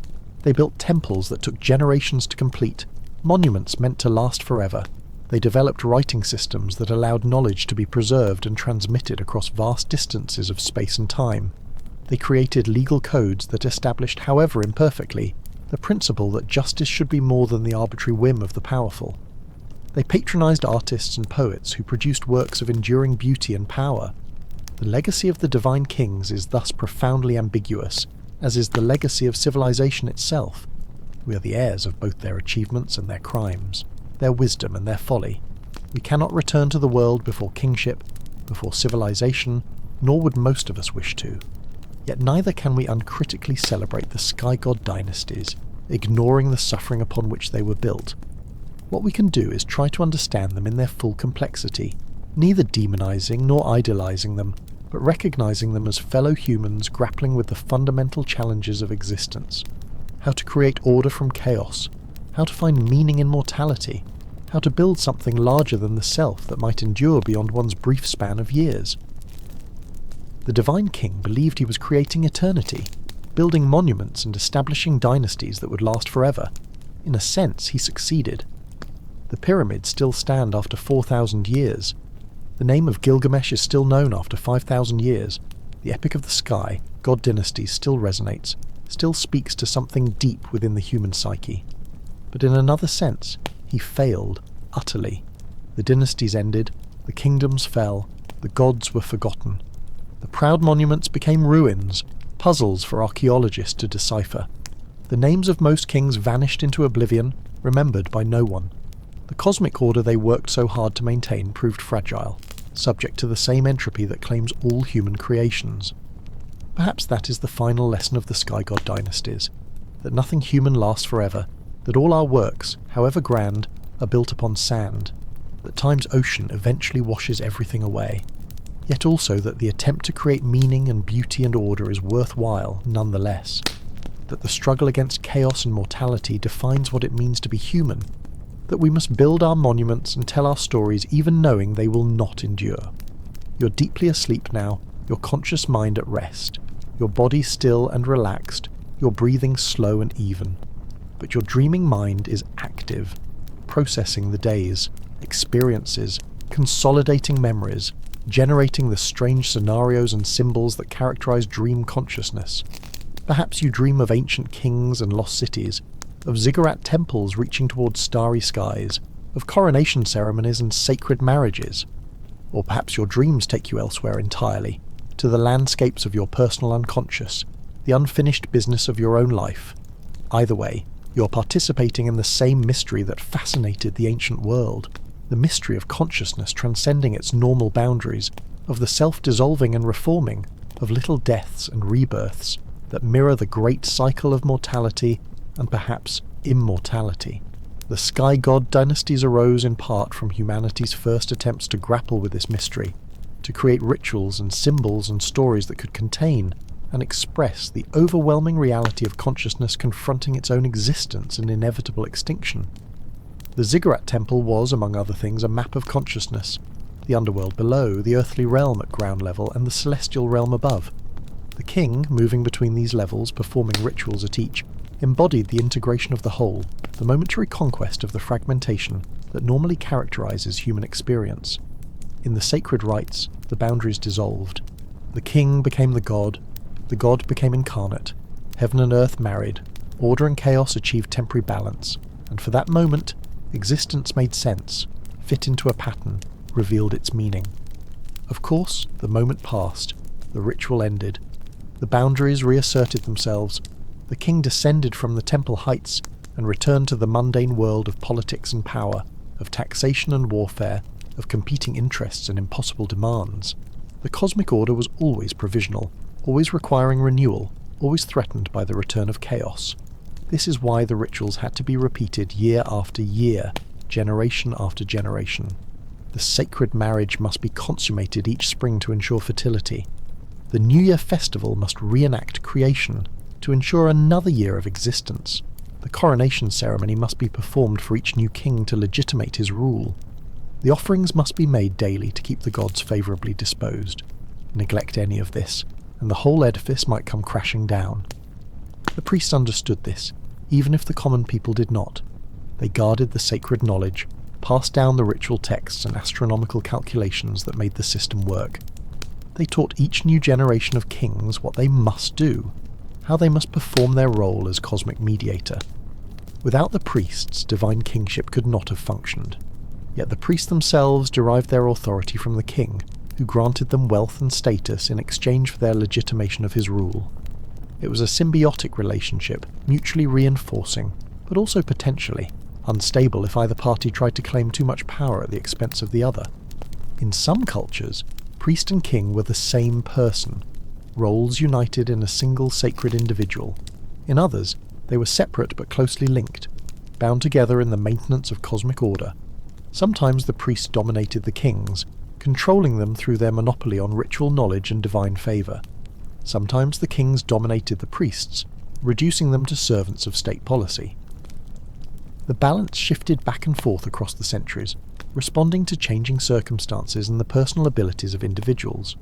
They built temples that took generations to complete, monuments meant to last forever. They developed writing systems that allowed knowledge to be preserved and transmitted across vast distances of space and time. They created legal codes that established, however imperfectly, the principle that justice should be more than the arbitrary whim of the powerful. They patronised artists and poets who produced works of enduring beauty and power. The legacy of the divine kings is thus profoundly ambiguous, as is the legacy of civilization itself. We are the heirs of both their achievements and their crimes, their wisdom and their folly. We cannot return to the world before kingship, before civilization, nor would most of us wish to. Yet neither can we uncritically celebrate the Sky-God Dynasties, ignoring the suffering upon which they were built. What we can do is try to understand them in their full complexity, neither demonizing nor idolizing them, but recognizing them as fellow humans grappling with the fundamental challenges of existence. How to create order from chaos, how to find meaning in mortality, how to build something larger than the self that might endure beyond one's brief span of years. The divine king believed he was creating eternity, building monuments and establishing dynasties that would last forever. In a sense, he succeeded. The pyramids still stand after 4,000 years. The name of Gilgamesh is still known after 5,000 years. The epic of the sky, God Dynasties, still resonates, still speaks to something deep within the human psyche. But in another sense, he failed, utterly. The dynasties ended, the kingdoms fell, the gods were forgotten. The proud monuments became ruins, puzzles for archaeologists to decipher. The names of most kings vanished into oblivion, remembered by no one. The cosmic order they worked so hard to maintain proved fragile, subject to the same entropy that claims all human creations. Perhaps that is the final lesson of the Sky-God Dynasties, that nothing human lasts forever, that all our works, however grand, are built upon sand, that time's ocean eventually washes everything away, yet also that the attempt to create meaning and beauty and order is worthwhile nonetheless, that the struggle against chaos and mortality defines what it means to be human, that we must build our monuments and tell our stories even knowing they will not endure. You're deeply asleep now, your conscious mind at rest. your body still and relaxed, your breathing slow and even. But your dreaming mind is active, processing the days, experiences, consolidating memories, generating the strange scenarios and symbols that characterize dream consciousness. Perhaps you dream of ancient kings and lost cities, of ziggurat temples reaching towards starry skies, of coronation ceremonies and sacred marriages. Or perhaps your dreams take you elsewhere entirely, to the landscapes of your personal unconscious, the unfinished business of your own life. Either way, you're participating in the same mystery that fascinated the ancient world, the mystery of consciousness transcending its normal boundaries, of the self-dissolving and reforming, of little deaths and rebirths that mirror the great cycle of mortality and perhaps immortality. The Sky-God Dynasties arose in part from humanity's first attempts to grapple with this mystery, to create rituals and symbols and stories that could contain and express the overwhelming reality of consciousness confronting its own existence and inevitable extinction. The Ziggurat Temple was, among other things, a map of consciousness, the underworld below, the earthly realm at ground level, and the celestial realm above. The king, moving between these levels, performing rituals at each, embodied the integration of the whole, the momentary conquest of the fragmentation that normally characterizes human experience. In the sacred rites, the boundaries dissolved. The king became the god became incarnate, heaven and earth married, order and chaos achieved temporary balance, and for that moment, existence made sense, fit into a pattern, revealed its meaning. Of course, the moment passed, the ritual ended, the boundaries reasserted themselves, the king descended from the temple heights and returned to the mundane world of politics and power, of taxation and warfare, of competing interests and impossible demands. The cosmic order was always provisional, always requiring renewal, always threatened by the return of chaos. This is why the rituals had to be repeated year after year, generation after generation. The sacred marriage must be consummated each spring to ensure fertility. The New Year festival must reenact creation to ensure another year of existence. The coronation ceremony must be performed for each new king to legitimate his rule. The offerings must be made daily to keep the gods favourably disposed. Neglect any of this, and the whole edifice might come crashing down. The priests understood this, even if the common people did not. They guarded the sacred knowledge, passed down the ritual texts and astronomical calculations that made the system work. They taught each new generation of kings what they must do, how they must perform their role as cosmic mediator. Without the priests, divine kingship could not have functioned. Yet the priests themselves derived their authority from the king, who granted them wealth and status in exchange for their legitimation of his rule. It was a symbiotic relationship, mutually reinforcing, but also potentially unstable if either party tried to claim too much power at the expense of the other. In some cultures, priest and king were the same person, roles united in a single sacred individual. In others, they were separate but closely linked, bound together in the maintenance of cosmic order. Sometimes the priests dominated the kings, controlling them through their monopoly on ritual knowledge and divine favour. Sometimes the kings dominated the priests, reducing them to servants of state policy. The balance shifted back and forth across the centuries, responding to changing circumstances and the personal abilities of individuals.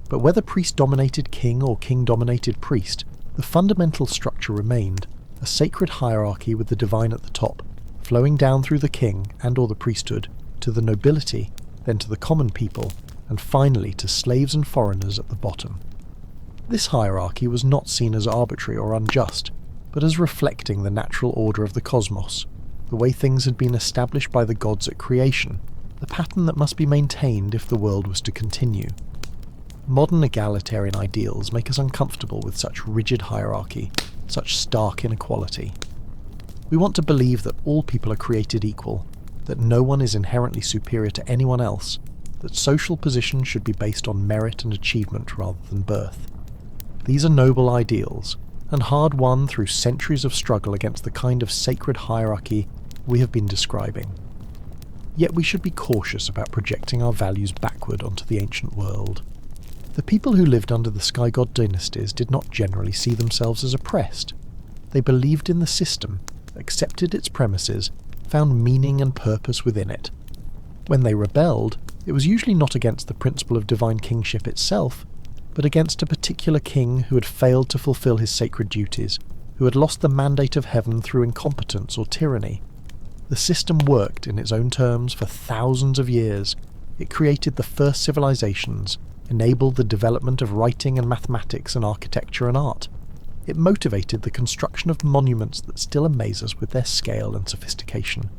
But whether priest-dominated king or king-dominated priest, the fundamental structure remained, a sacred hierarchy with the divine at the top, flowing down through the king and/or the priesthood, to the nobility, then to the common people, and finally to slaves and foreigners at the bottom. This hierarchy was not seen as arbitrary or unjust, but as reflecting the natural order of the cosmos, the way things had been established by the gods at creation, the pattern that must be maintained if the world was to continue. Modern egalitarian ideals make us uncomfortable with such rigid hierarchy, such stark inequality. We want to believe that all people are created equal, that no one is inherently superior to anyone else, that social position should be based on merit and achievement rather than birth. These are noble ideals, and hard-won through centuries of struggle against the kind of sacred hierarchy we have been describing. Yet we should be cautious about projecting our values backward onto the ancient world. The people who lived under the Sky-God Dynasties did not generally see themselves as oppressed. They believed in the system, accepted its premises, found meaning and purpose within it. When they rebelled, it was usually not against the principle of divine kingship itself, but but against a particular king who had failed to fulfill his sacred duties, who had lost the mandate of heaven through incompetence or tyranny. The system worked in its own terms for thousands of years. It created the first civilizations, enabled the development of writing and mathematics and architecture and art. It motivated the construction of monuments that still amaze us with their scale and sophistication.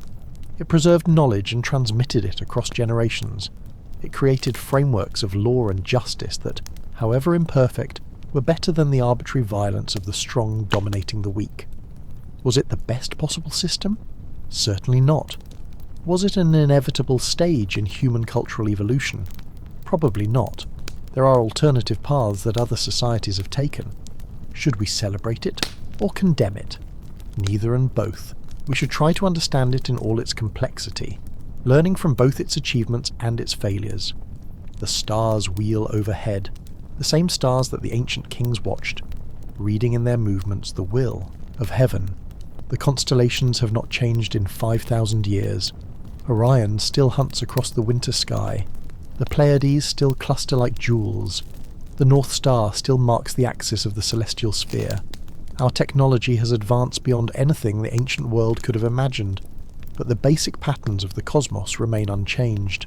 It preserved knowledge and transmitted it across generations. It created frameworks of law and justice that, however imperfect, were better than the arbitrary violence of the strong dominating the weak. Was it the best possible system? Certainly not. Was it an inevitable stage in human cultural evolution? Probably not. There are alternative paths that other societies have taken. Should we celebrate it or condemn it? Neither and both. We should try to understand it in all its complexity, learning from both its achievements and its failures. The stars wheel overhead, the same stars that the ancient kings watched, reading in their movements the will of heaven. The constellations have not changed in 5,000 years. Orion still hunts across the winter sky. The Pleiades still cluster like jewels. The North Star still marks the axis of the celestial sphere. Our technology has advanced beyond anything the ancient world could have imagined, but the basic patterns of the cosmos remain unchanged.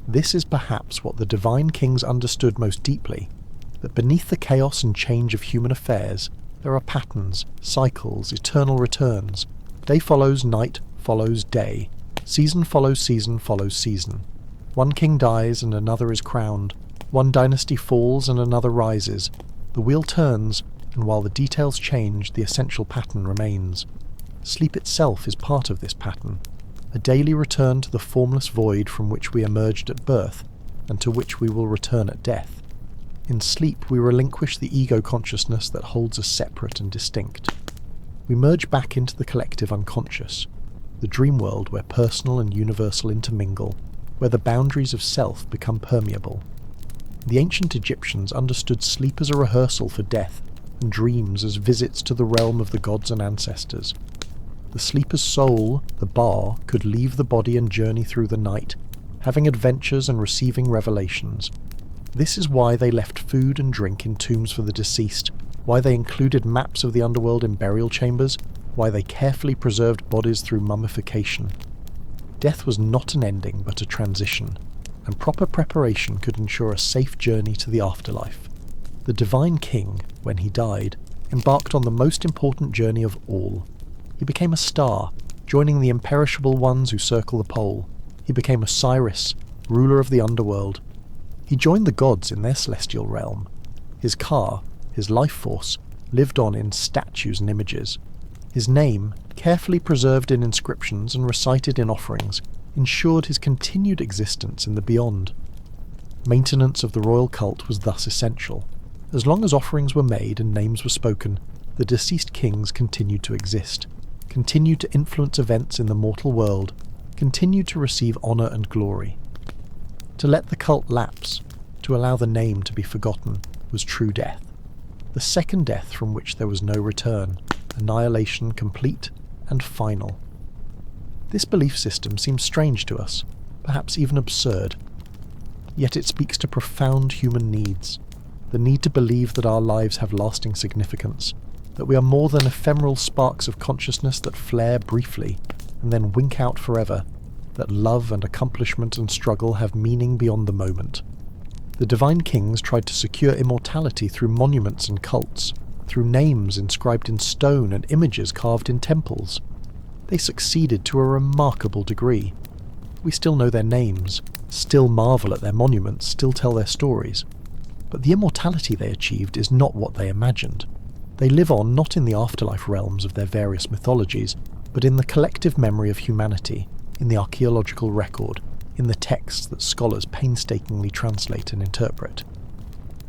This is perhaps what the divine kings understood most deeply, that beneath the chaos and change of human affairs, there are patterns, cycles, eternal returns. Day follows night, follows day. Season follows season, follows season. One king dies and another is crowned. One dynasty falls and another rises. The wheel turns, and while the details change, the essential pattern remains. Sleep itself is part of this pattern, a daily return to the formless void from which we emerged at birth, and to which we will return at death. In sleep we relinquish the ego consciousness that holds us separate and distinct. We merge back into the collective unconscious, the dream world where personal and universal intermingle, where the boundaries of self become permeable. The ancient Egyptians understood sleep as a rehearsal for death, and dreams as visits to the realm of the gods and ancestors. The sleeper's soul, the Ba, could leave the body and journey through the night, having adventures and receiving revelations. This is why they left food and drink in tombs for the deceased, why they included maps of the underworld in burial chambers, why they carefully preserved bodies through mummification. Death was not an ending but a transition, and proper preparation could ensure a safe journey to the afterlife. The divine king, when he died, embarked on the most important journey of all. He became a star, joining the imperishable ones who circle the pole. He became Osiris, ruler of the underworld. He joined the gods in their celestial realm. His Ka, his life force, lived on in statues and images. His name, carefully preserved in inscriptions and recited in offerings, ensured his continued existence in the beyond. Maintenance of the royal cult was thus essential. As long as offerings were made and names were spoken, the deceased kings continued to exist, continued to influence events in the mortal world, continued to receive honour and glory. To let the cult lapse, to allow the name to be forgotten, was true death. The second death from which there was no return, annihilation complete and final. This belief system seems strange to us, perhaps even absurd. Yet it speaks to profound human needs, the need to believe that our lives have lasting significance, that we are more than ephemeral sparks of consciousness that flare briefly and then wink out forever, that love and accomplishment and struggle have meaning beyond the moment. The divine kings tried to secure immortality through monuments and cults, through names inscribed in stone and images carved in temples. They succeeded to a remarkable degree. We still know their names, still marvel at their monuments, still tell their stories. But the immortality they achieved is not what they imagined. They live on not in the afterlife realms of their various mythologies, but in the collective memory of humanity, in the archaeological record, in the texts that scholars painstakingly translate and interpret.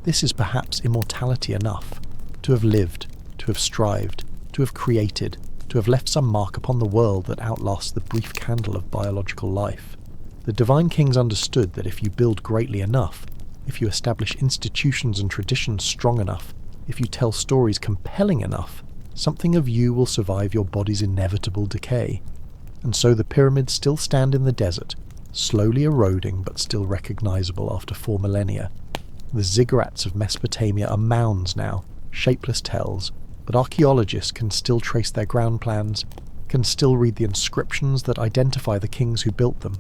This is perhaps immortality enough, to have lived, to have strived, to have created, to have left some mark upon the world that outlasts the brief candle of biological life. The divine kings understood that if you build greatly enough, if you establish institutions and traditions strong enough, if you tell stories compelling enough, something of you will survive your body's inevitable decay. And so the pyramids still stand in the desert, slowly eroding but still recognizable after 4 millennia. The ziggurats of Mesopotamia are mounds now, shapeless tells, but archaeologists can still trace their ground plans, can still read the inscriptions that identify the kings who built them.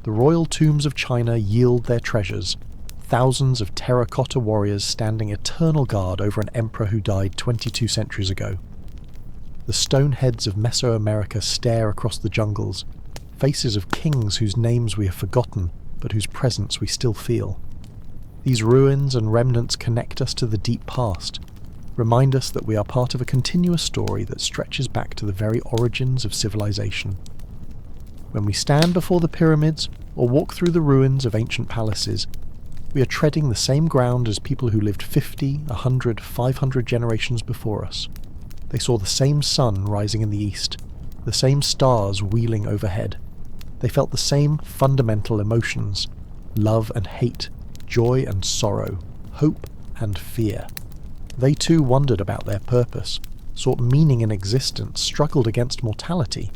The royal tombs of China yield their treasures, thousands of terracotta warriors standing eternal guard over an emperor who died 22 centuries ago. The stone heads of Mesoamerica stare across the jungles, faces of kings whose names we have forgotten, but whose presence we still feel. These ruins and remnants connect us to the deep past, remind us that we are part of a continuous story that stretches back to the very origins of civilization. When we stand before the pyramids or walk through the ruins of ancient palaces, we are treading the same ground as people who lived 50, 100, 500 generations before us. They saw the same sun rising in the east, the same stars wheeling overhead. They felt the same fundamental emotions: love and hate, joy and sorrow, hope and fear. They too wondered about their purpose, sought meaning in existence, struggled against mortality.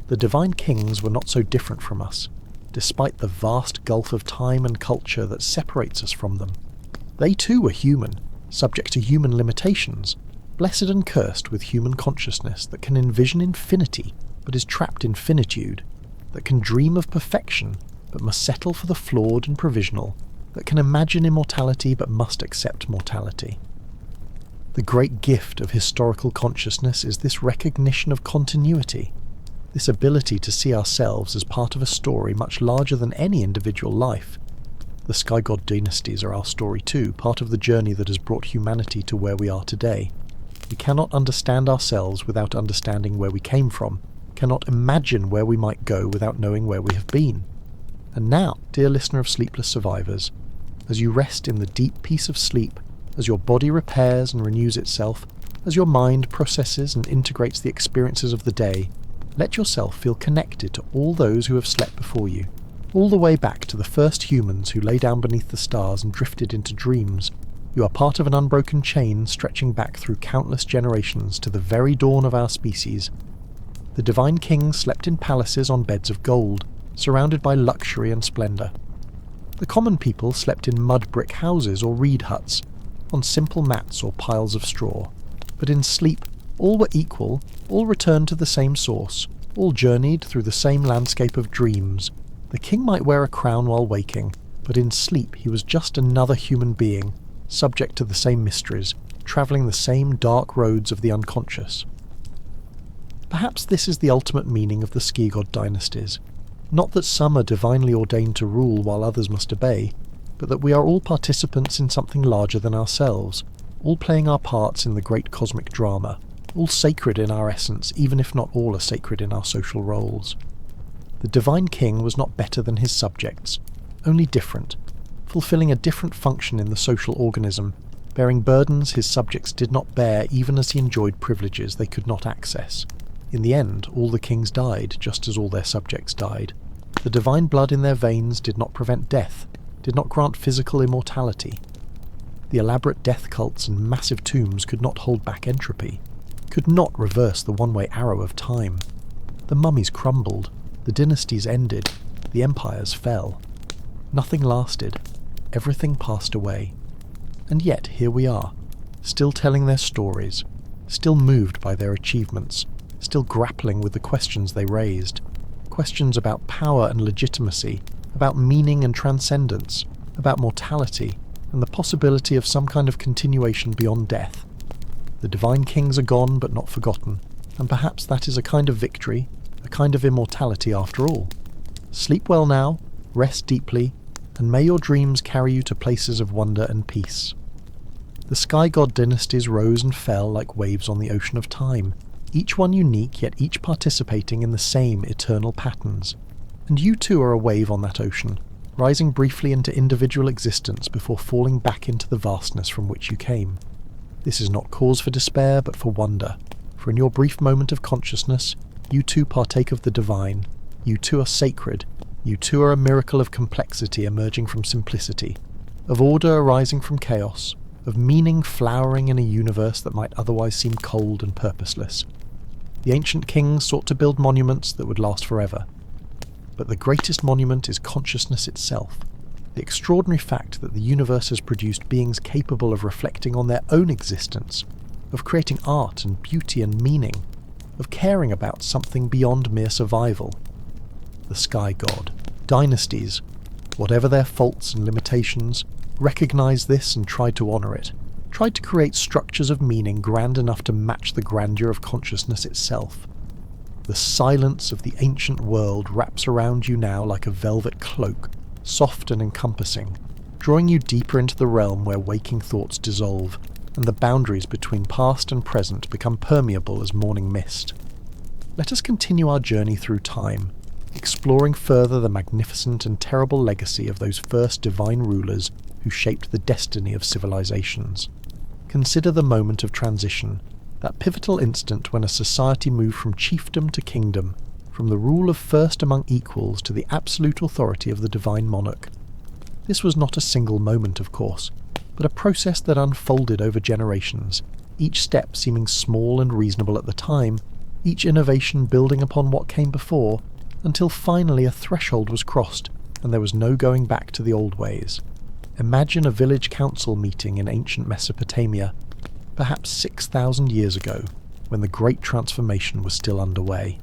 The divine kings were not so different from us, despite the vast gulf of time and culture that separates us from them. They too were human, subject to human limitations, blessed and cursed with human consciousness that can envision infinity but is trapped in finitude, that can dream of perfection but must settle for the flawed and provisional, that can imagine immortality but must accept mortality. The great gift of historical consciousness is this recognition of continuity, this ability to see ourselves as part of a story much larger than any individual life. The Sky-God Dynasties are our story too, part of the journey that has brought humanity to where we are today. We cannot understand ourselves without understanding where we came from, cannot imagine where we might go without knowing where we have been. And now, dear listener of Sleepless Survivors, as you rest in the deep peace of sleep, as your body repairs and renews itself, as your mind processes and integrates the experiences of the day, let yourself feel connected to all those who have slept before you, all the way back to the first humans who lay down beneath the stars and drifted into dreams. You are part of an unbroken chain stretching back through countless generations to the very dawn of our species. The divine kings slept in palaces on beds of gold, surrounded by luxury and splendour. The common people slept in mud brick houses or reed huts, on simple mats or piles of straw. But in sleep, all were equal, all returned to the same source, all journeyed through the same landscape of dreams. The king might wear a crown while waking, but in sleep he was just another human being, subject to the same mysteries, travelling the same dark roads of the unconscious. Perhaps this is the ultimate meaning of the Sky-God Dynasties. Not that some are divinely ordained to rule while others must obey, but that we are all participants in something larger than ourselves, all playing our parts in the great cosmic drama, all sacred in our essence, even if not all are sacred in our social roles. The divine king was not better than his subjects, only different, fulfilling a different function in the social organism, bearing burdens his subjects did not bear even as he enjoyed privileges they could not access. In the end, all the kings died, just as all their subjects died. The divine blood in their veins did not prevent death, did not grant physical immortality. The elaborate death cults and massive tombs could not hold back entropy, could not reverse the one-way arrow of time. The mummies crumbled, the dynasties ended, the empires fell. Nothing lasted, everything passed away. And yet here we are, still telling their stories, still moved by their achievements, still grappling with the questions they raised. Questions about power and legitimacy, about meaning and transcendence, about mortality, and the possibility of some kind of continuation beyond death. The divine kings are gone but not forgotten, and perhaps that is a kind of victory, a kind of immortality after all. Sleep well now, rest deeply, and may your dreams carry you to places of wonder and peace. The Sky-God Dynasties rose and fell like waves on the ocean of time, each one unique yet each participating in the same eternal patterns. And you too are a wave on that ocean, rising briefly into individual existence before falling back into the vastness from which you came. This is not cause for despair, but for wonder, for in your brief moment of consciousness, you too partake of the divine, you too are sacred, you too are a miracle of complexity emerging from simplicity, of order arising from chaos, of meaning flowering in a universe that might otherwise seem cold and purposeless. The ancient kings sought to build monuments that would last forever, but the greatest monument is consciousness itself, the extraordinary fact that the universe has produced beings capable of reflecting on their own existence, of creating art and beauty and meaning, of caring about something beyond mere survival. The Sky-God Dynasties, whatever their faults and limitations, recognized this and tried to honor it, tried to create structures of meaning grand enough to match the grandeur of consciousness itself. The silence of the ancient world wraps around you now like a velvet cloak, soft and encompassing, drawing you deeper into the realm where waking thoughts dissolve, and the boundaries between past and present become permeable as morning mist. Let us continue our journey through time, exploring further the magnificent and terrible legacy of those first divine rulers who shaped the destiny of civilizations. Consider the moment of transition, that pivotal instant when a society moved from chiefdom to kingdom, from the rule of first among equals to the absolute authority of the divine monarch. This was not a single moment, of course, but a process that unfolded over generations, each step seeming small and reasonable at the time, each innovation building upon what came before, until finally a threshold was crossed and there was no going back to the old ways. Imagine a village council meeting in ancient Mesopotamia, perhaps 6,000 years ago, when the great transformation was still underway.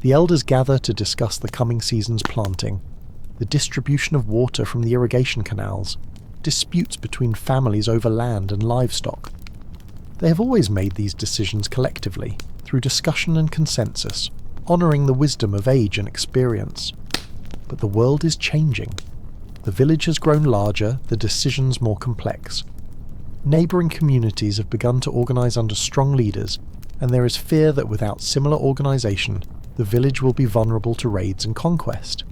The elders gather to discuss the coming season's planting, the distribution of water from the irrigation canals, disputes between families over land and livestock. They have always made these decisions collectively, through discussion and consensus, honouring the wisdom of age and experience. But the world is changing. The village has grown larger, the decisions more complex. Neighbouring communities have begun to organise under strong leaders, and there is fear that without similar organisation, the village will be vulnerable to raids and conquest.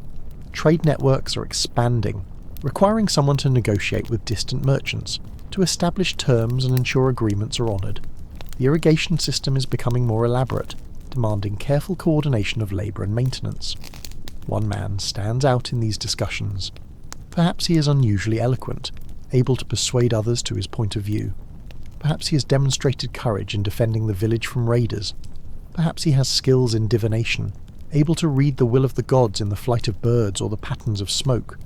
Trade networks are expanding, requiring someone to negotiate with distant merchants, to establish terms and ensure agreements are honoured. The irrigation system is becoming more elaborate, demanding careful coordination of labour and maintenance. One man stands out in these discussions. Perhaps he is unusually eloquent, able to persuade others to his point of view. Perhaps he has demonstrated courage in defending the village from raiders. Perhaps he has skills in divination, able to read the will of the gods in the flight of birds or the patterns of smoke.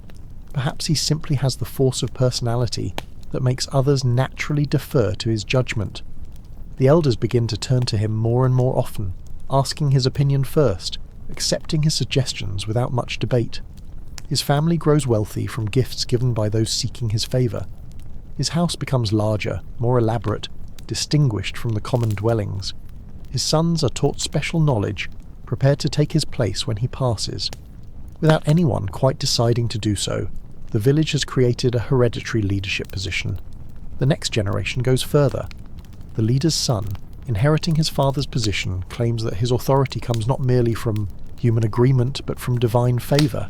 Perhaps he simply has the force of personality that makes others naturally defer to his judgment. The elders begin to turn to him more and more often, asking his opinion first, accepting his suggestions without much debate. His family grows wealthy from gifts given by those seeking his favour. His house becomes larger, more elaborate, distinguished from the common dwellings. His sons are taught special knowledge, prepared to take his place when he passes. Without anyone quite deciding to do so, the village has created a hereditary leadership position. The next generation goes further. The leader's son, inheriting his father's position, claims that his authority comes not merely from human agreement but from divine favour.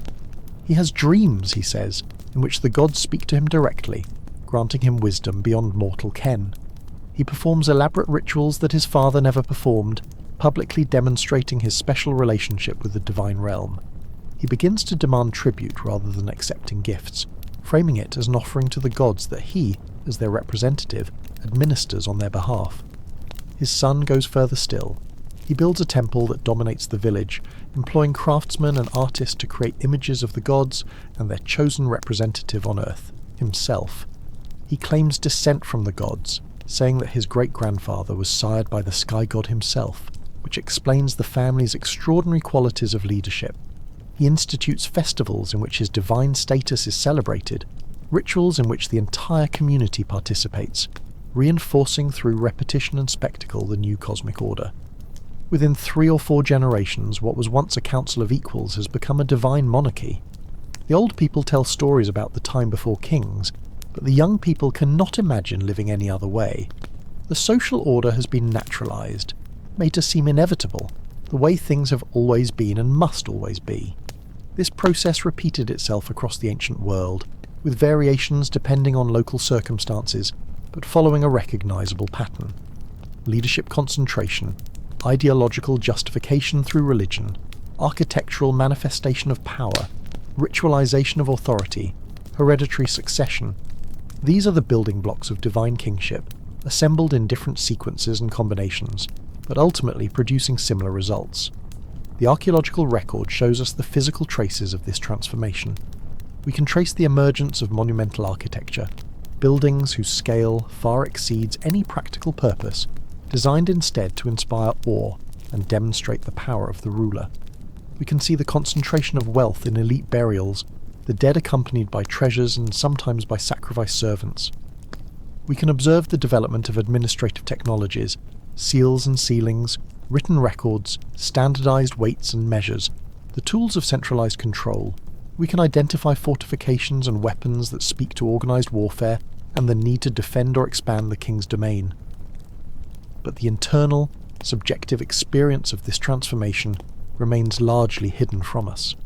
He has dreams, he says, in which the gods speak to him directly, granting him wisdom beyond mortal ken. He performs elaborate rituals that his father never performed, publicly demonstrating his special relationship with the divine realm. He begins to demand tribute rather than accepting gifts, framing it as an offering to the gods that he, as their representative, administers on their behalf. His son goes further still. He builds a temple that dominates the village, employing craftsmen and artists to create images of the gods and their chosen representative on earth, himself. He claims descent from the gods, saying that his great-grandfather was sired by the Sky God himself, which explains the family's extraordinary qualities of leadership. He institutes festivals in which his divine status is celebrated, rituals in which the entire community participates, reinforcing through repetition and spectacle the new cosmic order. Within 3 or 4 generations, what was once a council of equals has become a divine monarchy. The old people tell stories about the time before kings, but the young people cannot imagine living any other way. The social order has been naturalized, made to seem inevitable, the way things have always been and must always be. This process repeated itself across the ancient world, with variations depending on local circumstances, but following a recognizable pattern. Leadership concentration, ideological justification through religion, architectural manifestation of power, ritualization of authority, hereditary succession. These are the building blocks of divine kingship, assembled in different sequences and combinations, but ultimately producing similar results. The archaeological record shows us the physical traces of this transformation. we can trace the emergence of monumental architecture, buildings whose scale far exceeds any practical purpose, designed instead to inspire awe and demonstrate the power of the ruler. We can see the concentration of wealth in elite burials, the dead accompanied by treasures and sometimes by sacrificed servants. We can observe the development of administrative technologies, seals and sealings, written records, standardized weights and measures, the tools of centralized control. We can identify fortifications and weapons that speak to organized warfare and the need to defend or expand the king's domain. But the internal, subjective experience of this transformation remains largely hidden from us.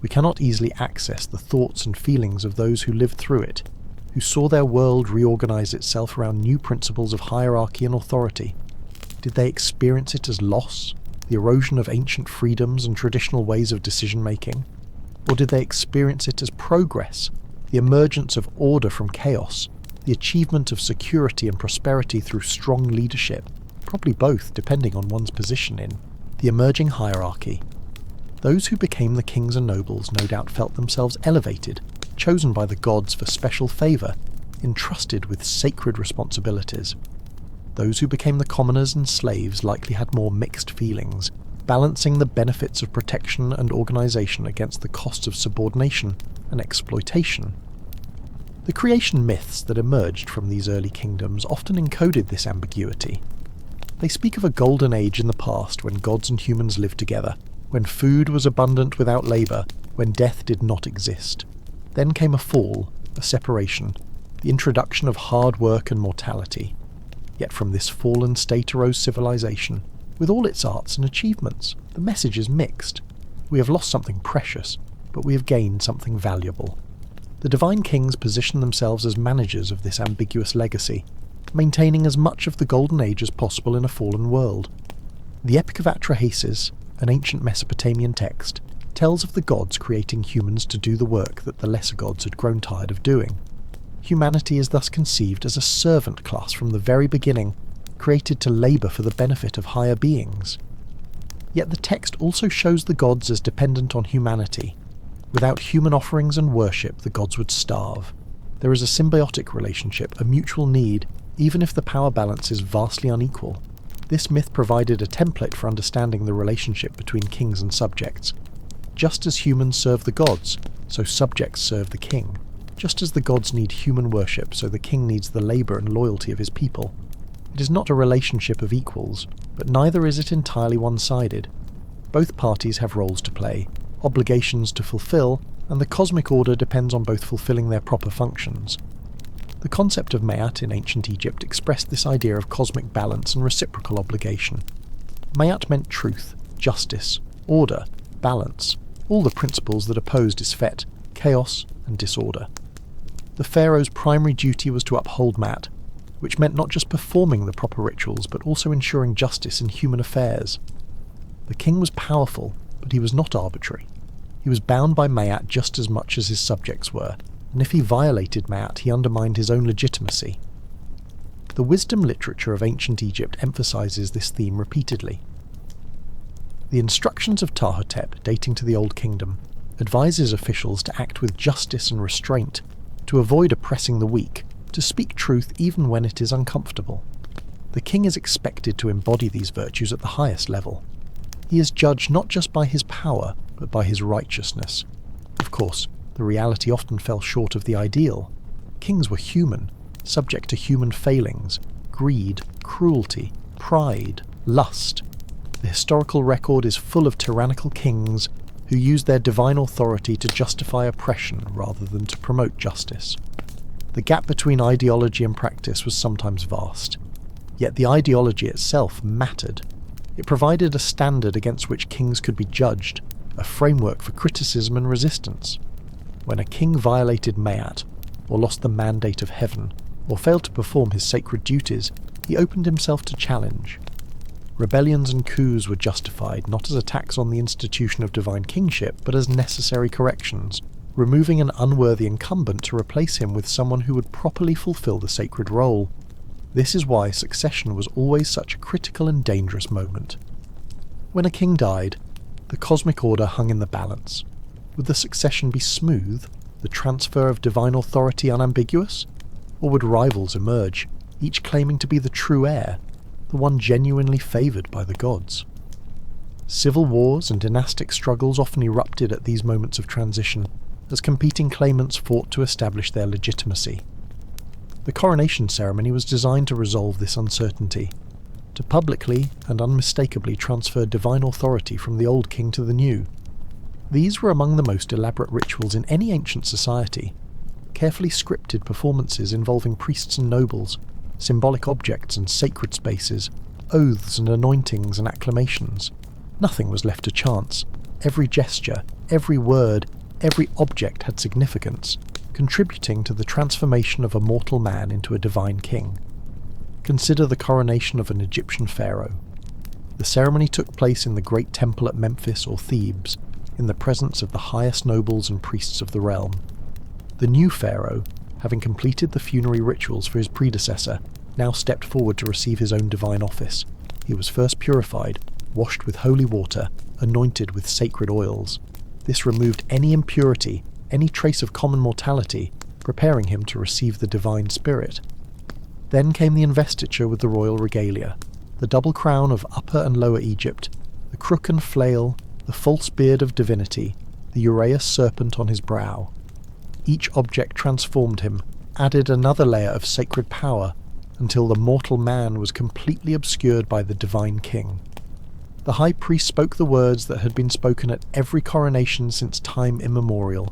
We cannot easily access the thoughts and feelings of those who lived through it, who saw their world reorganize itself around new principles of hierarchy and authority. Did they experience it as loss, the erosion of ancient freedoms and traditional ways of decision-making? Or did they experience it as progress, the emergence of order from chaos, the achievement of security and prosperity through strong leadership, probably both depending on one's position in the emerging hierarchy? Those who became the kings and nobles no doubt felt themselves elevated, chosen by the gods for special favour, entrusted with sacred responsibilities. Those who became the commoners and slaves likely had more mixed feelings, balancing the benefits of protection and organisation against the costs of subordination and exploitation. The creation myths that emerged from these early kingdoms often encoded this ambiguity. They speak of a golden age in the past when gods and humans lived together, when food was abundant without labour, when death did not exist. Then came a fall, a separation, the introduction of hard work and mortality. Yet from this fallen state arose civilization, with all its arts and achievements. The message is mixed. We have lost something precious, but we have gained something valuable. The divine kings position themselves as managers of this ambiguous legacy, maintaining as much of the golden age as possible in a fallen world. The Epic of Atrahasis, an ancient Mesopotamian text, tells of the gods creating humans to do the work that the lesser gods had grown tired of doing. Humanity is thus conceived as a servant class from the very beginning, created to labour for the benefit of higher beings. Yet the text also shows the gods as dependent on humanity. Without human offerings and worship, the gods would starve. There is a symbiotic relationship, a mutual need, even if the power balance is vastly unequal. This myth provided a template for understanding the relationship between kings and subjects. Just as humans serve the gods, so subjects serve the king. Just as the gods need human worship, so the king needs the labour and loyalty of his people. It is not a relationship of equals, but neither is it entirely one-sided. Both parties have roles to play, obligations to fulfill, and the cosmic order depends on both fulfilling their proper functions. The concept of Ma'at in ancient Egypt expressed this idea of cosmic balance and reciprocal obligation. Ma'at meant truth, justice, order, balance, all the principles that opposed Isfet, chaos and disorder. The pharaoh's primary duty was to uphold Ma'at, which meant not just performing the proper rituals but also ensuring justice in human affairs. The king was powerful, but he was not arbitrary. He was bound by Ma'at just as much as his subjects were, and if he violated Ma'at, he undermined his own legitimacy. The wisdom literature of ancient Egypt emphasizes this theme repeatedly. The instructions of Ptahhotep, dating to the Old Kingdom, advises officials to act with justice and restraint, to avoid oppressing the weak, to speak truth even when it is uncomfortable. The king is expected to embody these virtues at the highest level. He is judged not just by his power, but by his righteousness. Of course, the reality often fell short of the ideal. Kings were human, subject to human failings, greed, cruelty, pride, lust. The historical record is full of tyrannical kings who used their divine authority to justify oppression rather than to promote justice. The gap between ideology and practice was sometimes vast, yet the ideology itself mattered. It provided a standard against which kings could be judged, a framework for criticism and resistance. When a king violated Ma'at, or lost the mandate of heaven, or failed to perform his sacred duties, he opened himself to challenge. Rebellions and coups were justified not as attacks on the institution of divine kingship, but as necessary corrections, removing an unworthy incumbent to replace him with someone who would properly fulfill the sacred role. This is why succession was always such a critical and dangerous moment. When a king died, the cosmic order hung in the balance. Would the succession be smooth, the transfer of divine authority unambiguous? Or would rivals emerge, each claiming to be the true heir, the one genuinely favoured by the gods? Civil wars and dynastic struggles often erupted at these moments of transition, as competing claimants fought to establish their legitimacy. The coronation ceremony was designed to resolve this uncertainty, to publicly and unmistakably transfer divine authority from the old king to the new. These were among the most elaborate rituals in any ancient society, carefully scripted performances involving priests and nobles, symbolic objects and sacred spaces, oaths and anointings and acclamations. Nothing was left to chance. Every gesture, every word, every object had significance, contributing to the transformation of a mortal man into a divine king. Consider the coronation of an Egyptian pharaoh. The ceremony took place in the great temple at Memphis or Thebes, in the presence of the highest nobles and priests of the realm. The new pharaoh, having completed the funerary rituals for his predecessor, now stepped forward to receive his own divine office. He was first purified, washed with holy water, anointed with sacred oils. This removed any impurity, any trace of common mortality, preparing him to receive the divine spirit. Then came the investiture with the royal regalia, the double crown of Upper and Lower Egypt, the crook and flail, the false beard of divinity, the uraeus serpent on his brow. Each object transformed him, added another layer of sacred power, until the mortal man was completely obscured by the divine king. The high priest spoke the words that had been spoken at every coronation since time immemorial,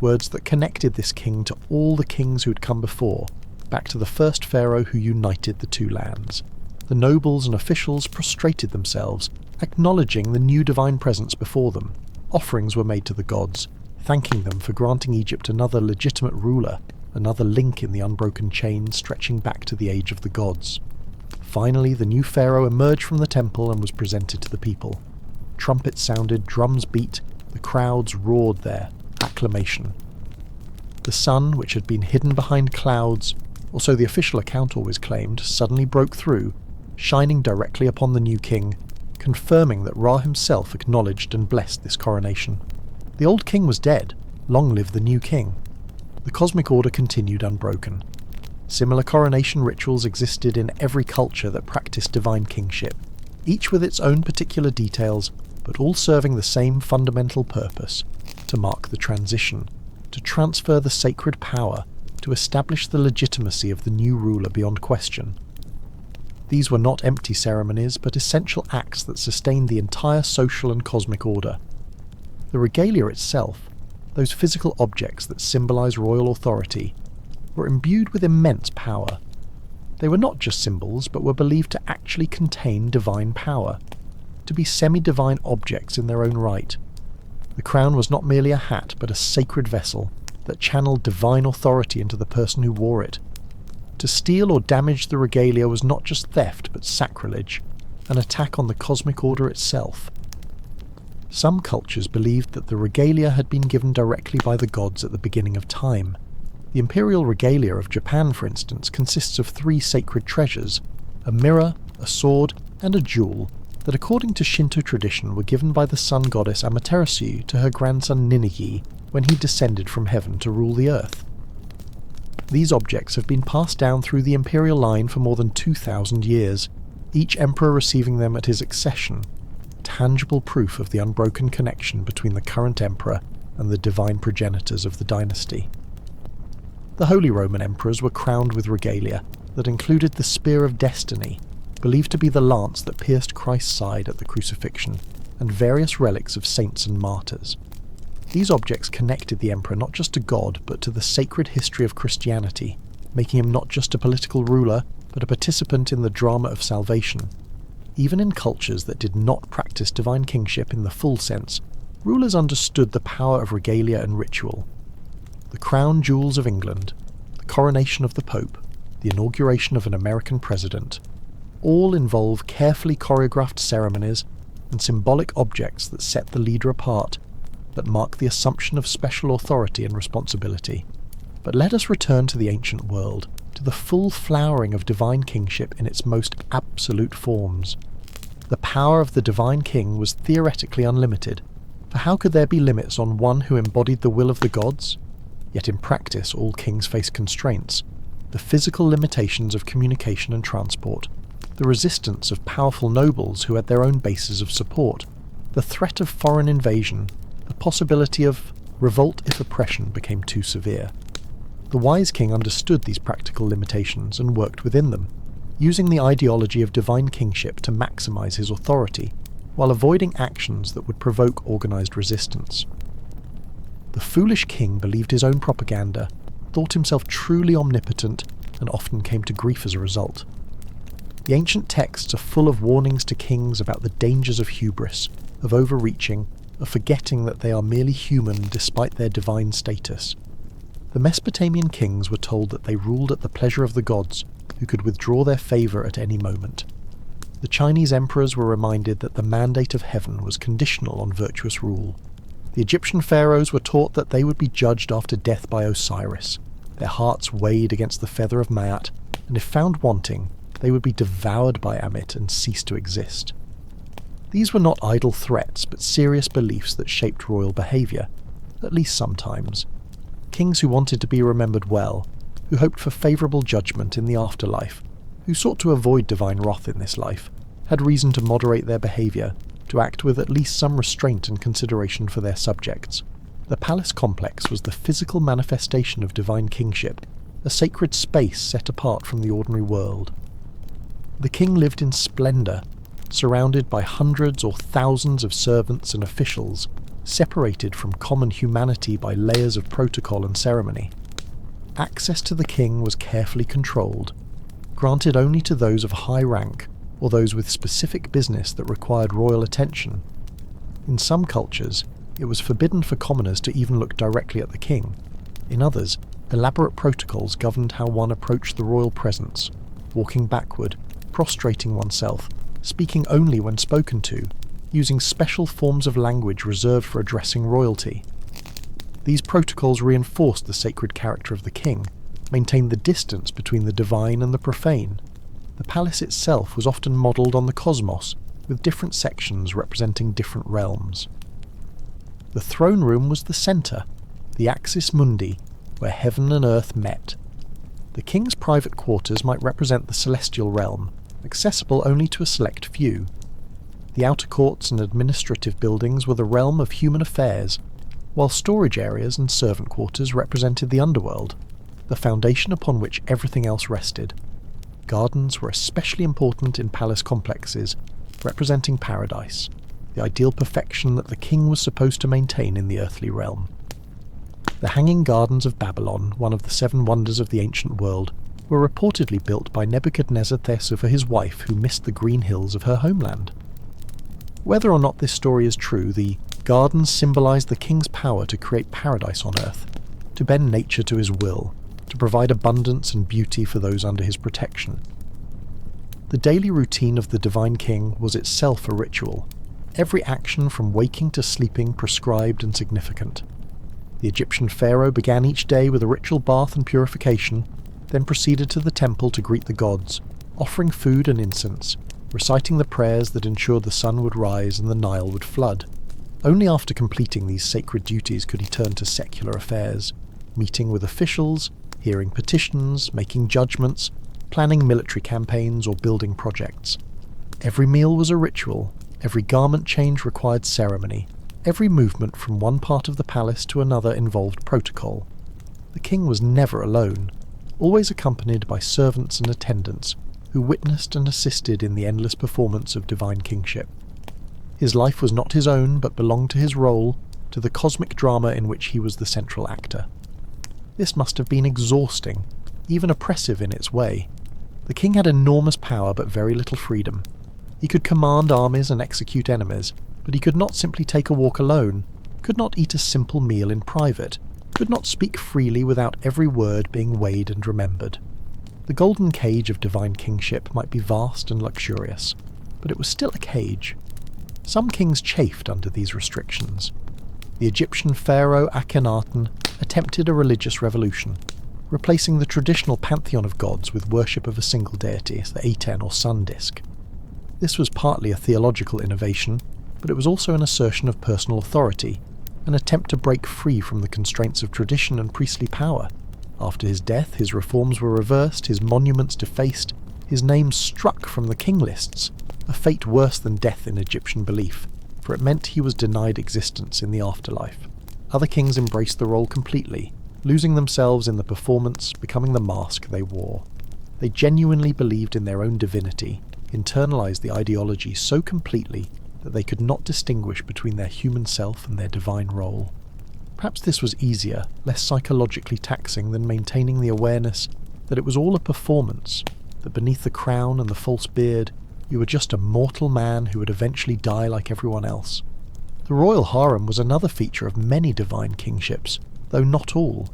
words that connected this king to all the kings who had come before, back to the first pharaoh who united the two lands. The nobles and officials prostrated themselves, acknowledging the new divine presence before them. Offerings were made to the gods, thanking them for granting Egypt another legitimate ruler, another link in the unbroken chain stretching back to the age of the gods. Finally, the new pharaoh emerged from the temple and was presented to the people. Trumpets sounded, drums beat, the crowds roared their acclamation. The sun, which had been hidden behind clouds, or so the official account always claimed, suddenly broke through, shining directly upon the new king, confirming that Ra himself acknowledged and blessed this coronation. The old king was dead. Long live the new king. The cosmic order continued unbroken. Similar coronation rituals existed in every culture that practiced divine kingship, each with its own particular details, but all serving the same fundamental purpose: to mark the transition, to transfer the sacred power, to establish the legitimacy of the new ruler beyond question. These were not empty ceremonies, but essential acts that sustained the entire social and cosmic order. The regalia itself, those physical objects that symbolize royal authority, were imbued with immense power. They were not just symbols, but were believed to actually contain divine power, to be semi-divine objects in their own right. The crown was not merely a hat, but a sacred vessel that channeled divine authority into the person who wore it. To steal or damage the regalia was not just theft, but sacrilege, an attack on the cosmic order itself. Some cultures believed that the regalia had been given directly by the gods at the beginning of time. The imperial regalia of Japan, for instance, consists of 3 sacred treasures: a mirror, a sword, and a jewel that, according to Shinto tradition, were given by the sun goddess Amaterasu to her grandson Ninigi when he descended from heaven to rule the earth. These objects have been passed down through the imperial line for more than 2,000 years, each emperor receiving them at his accession, tangible proof of the unbroken connection between the current emperor and the divine progenitors of the dynasty. The Holy Roman emperors were crowned with regalia that included the Spear of Destiny, believed to be the lance that pierced Christ's side at the crucifixion, and various relics of saints and martyrs. These objects connected the emperor not just to God, but to the sacred history of Christianity, making him not just a political ruler, but a participant in the drama of salvation. Even in cultures that did not practice divine kingship in the full sense, rulers understood the power of regalia and ritual. The crown jewels of England, the coronation of the Pope, the inauguration of an American president, all involve carefully choreographed ceremonies and symbolic objects that set the leader apart, that mark the assumption of special authority and responsibility. But let us return to the ancient world, to the full flowering of divine kingship in its most absolute forms. The power of the divine king was theoretically unlimited, for how could there be limits on one who embodied the will of the gods? Yet in practice all kings face constraints: the physical limitations of communication and transport, the resistance of powerful nobles who had their own bases of support, the threat of foreign invasion, the possibility of revolt if oppression became too severe. The wise king understood these practical limitations and worked within them, using the ideology of divine kingship to maximize his authority, while avoiding actions that would provoke organized resistance. The foolish king believed his own propaganda, thought himself truly omnipotent, and often came to grief as a result. The ancient texts are full of warnings to kings about the dangers of hubris, of overreaching, of forgetting that they are merely human despite their divine status. The Mesopotamian kings were told that they ruled at the pleasure of the gods, who could withdraw their favour at any moment. The Chinese emperors were reminded that the mandate of heaven was conditional on virtuous rule. The Egyptian pharaohs were taught that they would be judged after death by Osiris, their hearts weighed against the feather of Maat, and if found wanting, they would be devoured by Amit and cease to exist. These were not idle threats, but serious beliefs that shaped royal behaviour, at least sometimes. Kings who wanted to be remembered well, who hoped for favourable judgment in the afterlife, who sought to avoid divine wrath in this life, had reason to moderate their behaviour, to act with at least some restraint and consideration for their subjects. The palace complex was the physical manifestation of divine kingship, a sacred space set apart from the ordinary world. The king lived in splendour, surrounded by hundreds or thousands of servants and officials, separated from common humanity by layers of protocol and ceremony. Access to the king was carefully controlled, granted only to those of high rank or those with specific business that required royal attention. In some cultures, it was forbidden for commoners to even look directly at the king. In others, elaborate protocols governed how one approached the royal presence, walking backward, prostrating oneself, speaking only when spoken to, using special forms of language reserved for addressing royalty. These protocols reinforced the sacred character of the king, maintained the distance between the divine and the profane. The palace itself was often modelled on the cosmos, with different sections representing different realms. The throne room was the centre, the axis mundi, where heaven and earth met. The king's private quarters might represent the celestial realm, accessible only to a select few. The outer courts and administrative buildings were the realm of human affairs, while storage areas and servant quarters represented the underworld, the foundation upon which everything else rested. Gardens were especially important in palace complexes, representing paradise, the ideal perfection that the king was supposed to maintain in the earthly realm. The Hanging Gardens of Babylon, one of the 7 wonders of the ancient world, were reportedly built by Nebuchadnezzar for his wife who missed the green hills of her homeland. Whether or not this story is true, the gardens symbolized the king's power to create paradise on earth, to bend nature to his will, to provide abundance and beauty for those under his protection. The daily routine of the divine king was itself a ritual, every action from waking to sleeping prescribed and significant. The Egyptian pharaoh began each day with a ritual bath and purification, then proceeded to the temple to greet the gods, offering food and incense, reciting the prayers that ensured the sun would rise and the Nile would flood. Only after completing these sacred duties could he turn to secular affairs, meeting with officials, hearing petitions, making judgments, planning military campaigns or building projects. Every meal was a ritual, every garment change required ceremony, every movement from one part of the palace to another involved protocol. The king was never alone, always accompanied by servants and attendants who witnessed and assisted in the endless performance of divine kingship. His life was not his own, but belonged to his role, to the cosmic drama in which he was the central actor. This must have been exhausting, even oppressive in its way. The king had enormous power but very little freedom. He could command armies and execute enemies, but he could not simply take a walk alone, could not eat a simple meal in private, could not speak freely without every word being weighed and remembered. The golden cage of divine kingship might be vast and luxurious, but it was still a cage. Some kings chafed under these restrictions. The Egyptian pharaoh Akhenaten attempted a religious revolution, replacing the traditional pantheon of gods with worship of a single deity, the Aten or sun disk. This was partly a theological innovation, but it was also an assertion of personal authority, an attempt to break free from the constraints of tradition and priestly power. After his death, his reforms were reversed, his monuments defaced, his name struck from the king lists, a fate worse than death in Egyptian belief, for it meant he was denied existence in the afterlife. Other kings embraced the role completely, losing themselves in the performance, becoming the mask they wore. They genuinely believed in their own divinity, internalized the ideology so completely that they could not distinguish between their human self and their divine role. Perhaps this was easier, less psychologically taxing than maintaining the awareness that it was all a performance, that beneath the crown and the false beard, you were just a mortal man who would eventually die like everyone else. The royal harem was another feature of many divine kingships, though not all.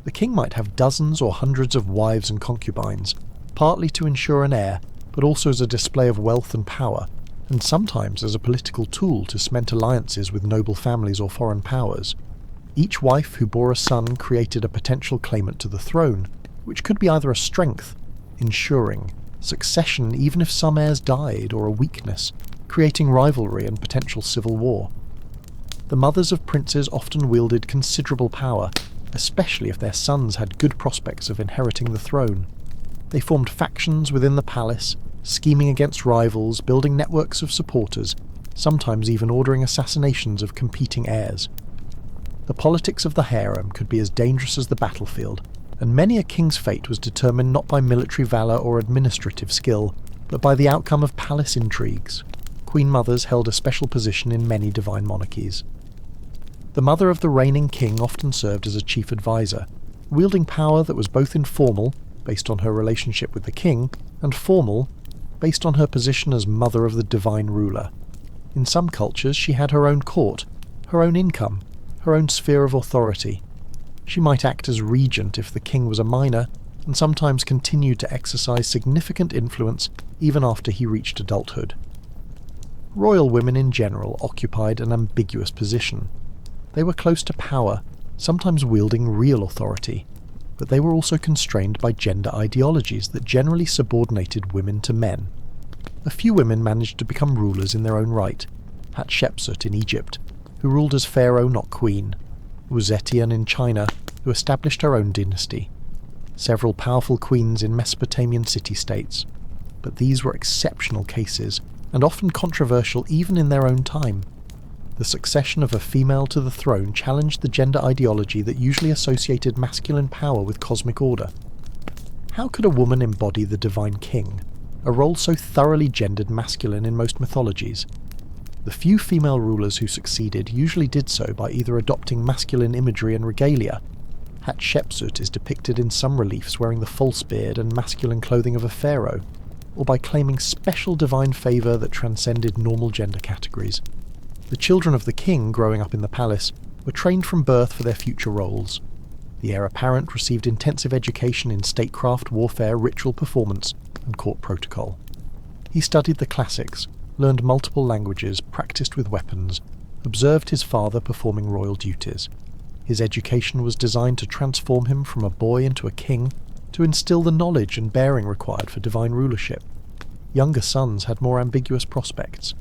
The king might have dozens or hundreds of wives and concubines, partly to ensure an heir, but also as a display of wealth and power, and sometimes as a political tool to cement alliances with noble families or foreign powers. Each wife who bore a son created a potential claimant to the throne, which could be either a strength, ensuring succession even if some heirs died, or a weakness, creating rivalry and potential civil war. The mothers of princes often wielded considerable power, especially if their sons had good prospects of inheriting the throne. They formed factions within the palace, scheming against rivals, building networks of supporters, sometimes even ordering assassinations of competing heirs. The politics of the harem could be as dangerous as the battlefield, and many a king's fate was determined not by military valour or administrative skill, but by the outcome of palace intrigues. Queen mothers held a special position in many divine monarchies. The mother of the reigning king often served as a chief advisor, wielding power that was both informal, based on her relationship with the king, and formal, based on her position as mother of the divine ruler. In some cultures she had her own court, her own income, her own sphere of authority. She might act as regent if the king was a minor, and sometimes continued to exercise significant influence even after he reached adulthood. Royal women in general occupied an ambiguous position. They were close to power, sometimes wielding real authority, but they were also constrained by gender ideologies that generally subordinated women to men. A few women managed to become rulers in their own right: Hatshepsut in Egypt, who ruled as pharaoh not queen; Uzetian in China, who established her own dynasty; several powerful queens in Mesopotamian city-states. But these were exceptional cases, and often controversial even in their own time. The succession of a female to the throne challenged the gender ideology that usually associated masculine power with cosmic order. How could a woman embody the divine king, a role so thoroughly gendered masculine in most mythologies? The few female rulers who succeeded usually did so by either adopting masculine imagery and regalia. Hatshepsut is depicted in some reliefs wearing the false beard and masculine clothing of a pharaoh, or by claiming special divine favour that transcended normal gender categories. The children of the king growing up in the palace were trained from birth for their future roles. The heir apparent received intensive education in statecraft, warfare, ritual performance, and court protocol. He studied the classics, learned multiple languages, practiced with weapons, observed his father performing royal duties. His education was designed to transform him from a boy into a king, to instill the knowledge and bearing required for divine rulership. Younger sons had more ambiguous prospects.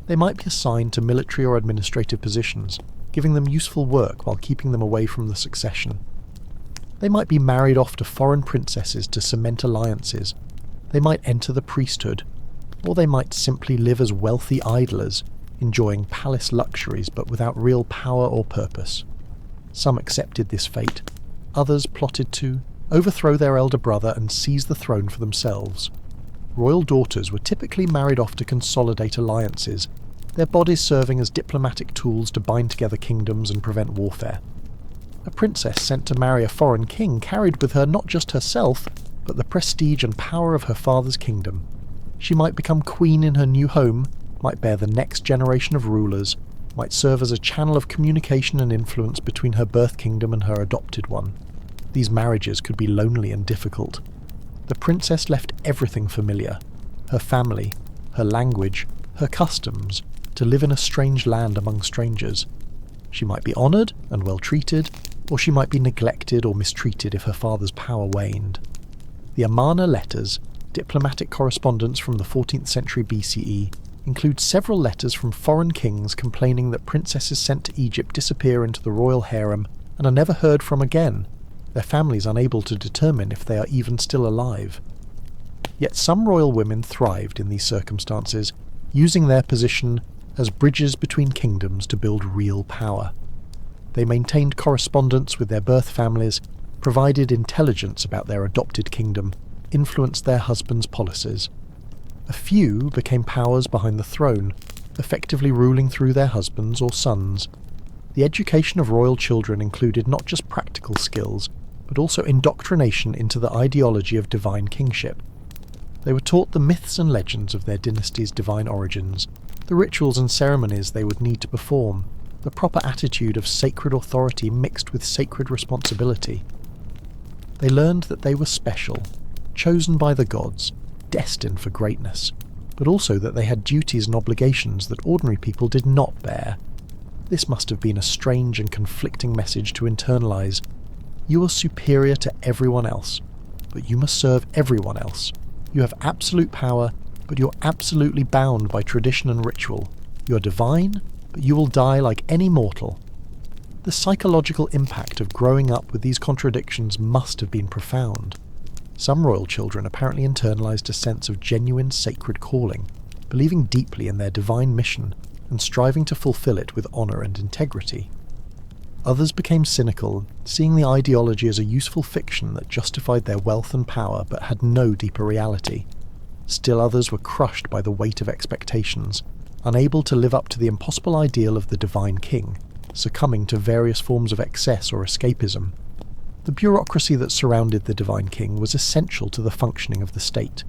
They might be assigned to military or administrative positions, giving them useful work while keeping them away from the succession. They might be married off to foreign princesses to cement alliances. They might enter the priesthood, or they might simply live as wealthy idlers, enjoying palace luxuries but without real power or purpose. Some accepted this fate. Others plotted to overthrow their elder brother and seize the throne for themselves. Royal daughters were typically married off to consolidate alliances, their bodies serving as diplomatic tools to bind together kingdoms and prevent warfare. A princess sent to marry a foreign king carried with her not just herself, but the prestige and power of her father's kingdom. She might become queen in her new home, might bear the next generation of rulers, might serve as a channel of communication and influence between her birth kingdom and her adopted one. These marriages could be lonely and difficult. The princess left everything familiar, her family, her language, her customs, to live in a strange land among strangers. She might be honoured and well treated, or she might be neglected or mistreated if her father's power waned. The Amarna letters, diplomatic correspondence from the 14th century BCE, include several letters from foreign kings complaining that princesses sent to Egypt disappear into the royal harem and are never heard from again, their families unable to determine if they are even still alive. Yet some royal women thrived in these circumstances, using their position as bridges between kingdoms to build real power. They maintained correspondence with their birth families, provided intelligence about their adopted kingdom, influenced their husbands' policies. A few became powers behind the throne, effectively ruling through their husbands or sons. The education of royal children included not just practical skills, but also indoctrination into the ideology of divine kingship. They were taught the myths and legends of their dynasty's divine origins, the rituals and ceremonies they would need to perform, the proper attitude of sacred authority mixed with sacred responsibility. They learned that they were special, chosen by the gods, destined for greatness, but also that they had duties and obligations that ordinary people did not bear. This must have been a strange and conflicting message to internalize. You are superior to everyone else, but you must serve everyone else. You have absolute power, but you're absolutely bound by tradition and ritual. You're divine, but you will die like any mortal. The psychological impact of growing up with these contradictions must have been profound. Some royal children apparently internalized a sense of genuine sacred calling, believing deeply in their divine mission and striving to fulfill it with honor and integrity. Others became cynical, seeing the ideology as a useful fiction that justified their wealth and power but had no deeper reality. Still others were crushed by the weight of expectations, unable to live up to the impossible ideal of the divine king, succumbing to various forms of excess or escapism. The bureaucracy that surrounded the divine king was essential to the functioning of the state.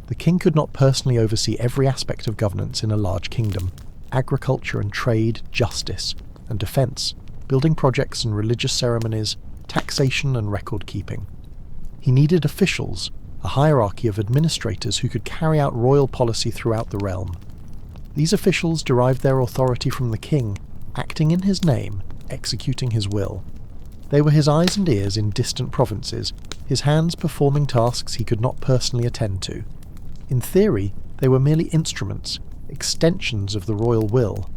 The king could not personally oversee every aspect of governance in a large kingdom: agriculture and trade, justice and defence, building projects and religious ceremonies, taxation and record-keeping. He needed officials, a hierarchy of administrators who could carry out royal policy throughout the realm. These officials derived their authority from the king, acting in his name, executing his will. They were his eyes and ears in distant provinces, his hands performing tasks he could not personally attend to. In theory, they were merely instruments, extensions of the royal will.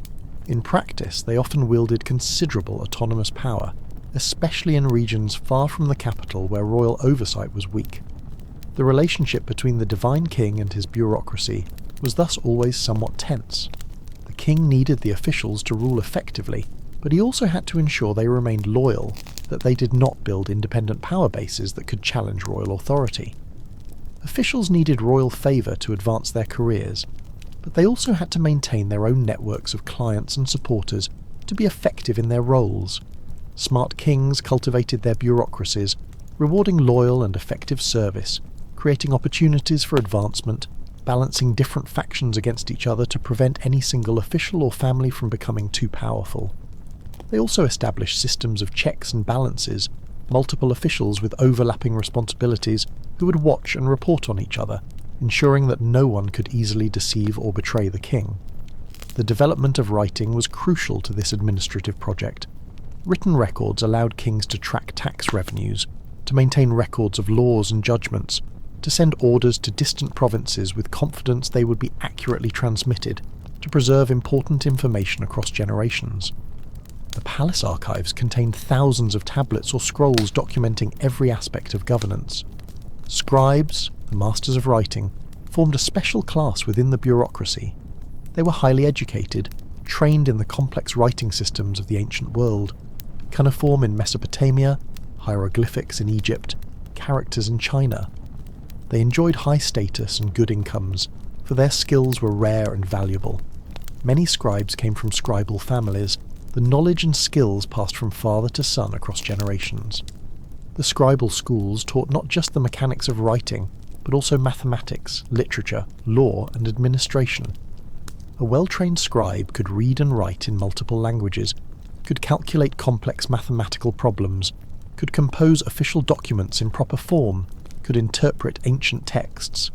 In practice, they often wielded considerable autonomous power, especially in regions far from the capital where royal oversight was weak. The relationship between the divine king and his bureaucracy was thus always somewhat tense. The king needed the officials to rule effectively, but he also had to ensure they remained loyal, that they did not build independent power bases that could challenge royal authority. Officials needed royal favour to advance their careers, but they also had to maintain their own networks of clients and supporters to be effective in their roles. Smart kings cultivated their bureaucracies, rewarding loyal and effective service, creating opportunities for advancement, balancing different factions against each other to prevent any single official or family from becoming too powerful. They also established systems of checks and balances, multiple officials with overlapping responsibilities who would watch and report on each other, ensuring that no one could easily deceive or betray the king. The development of writing was crucial to this administrative project. Written records allowed kings to track tax revenues, to maintain records of laws and judgments, to send orders to distant provinces with confidence they would be accurately transmitted, to preserve important information across generations. The palace archives contained thousands of tablets or scrolls documenting every aspect of governance. Scribes, the masters of writing, formed a special class within the bureaucracy. They were highly educated, trained in the complex writing systems of the ancient world: cuneiform in Mesopotamia, hieroglyphics in Egypt, characters in China. They enjoyed high status and good incomes, for their skills were rare and valuable. Many scribes came from scribal families, the knowledge and skills passed from father to son across generations. The scribal schools taught not just the mechanics of writing, but also mathematics, literature, law, and administration. A well-trained scribe could read and write in multiple languages, could calculate complex mathematical problems, could compose official documents in proper form, could interpret ancient texts.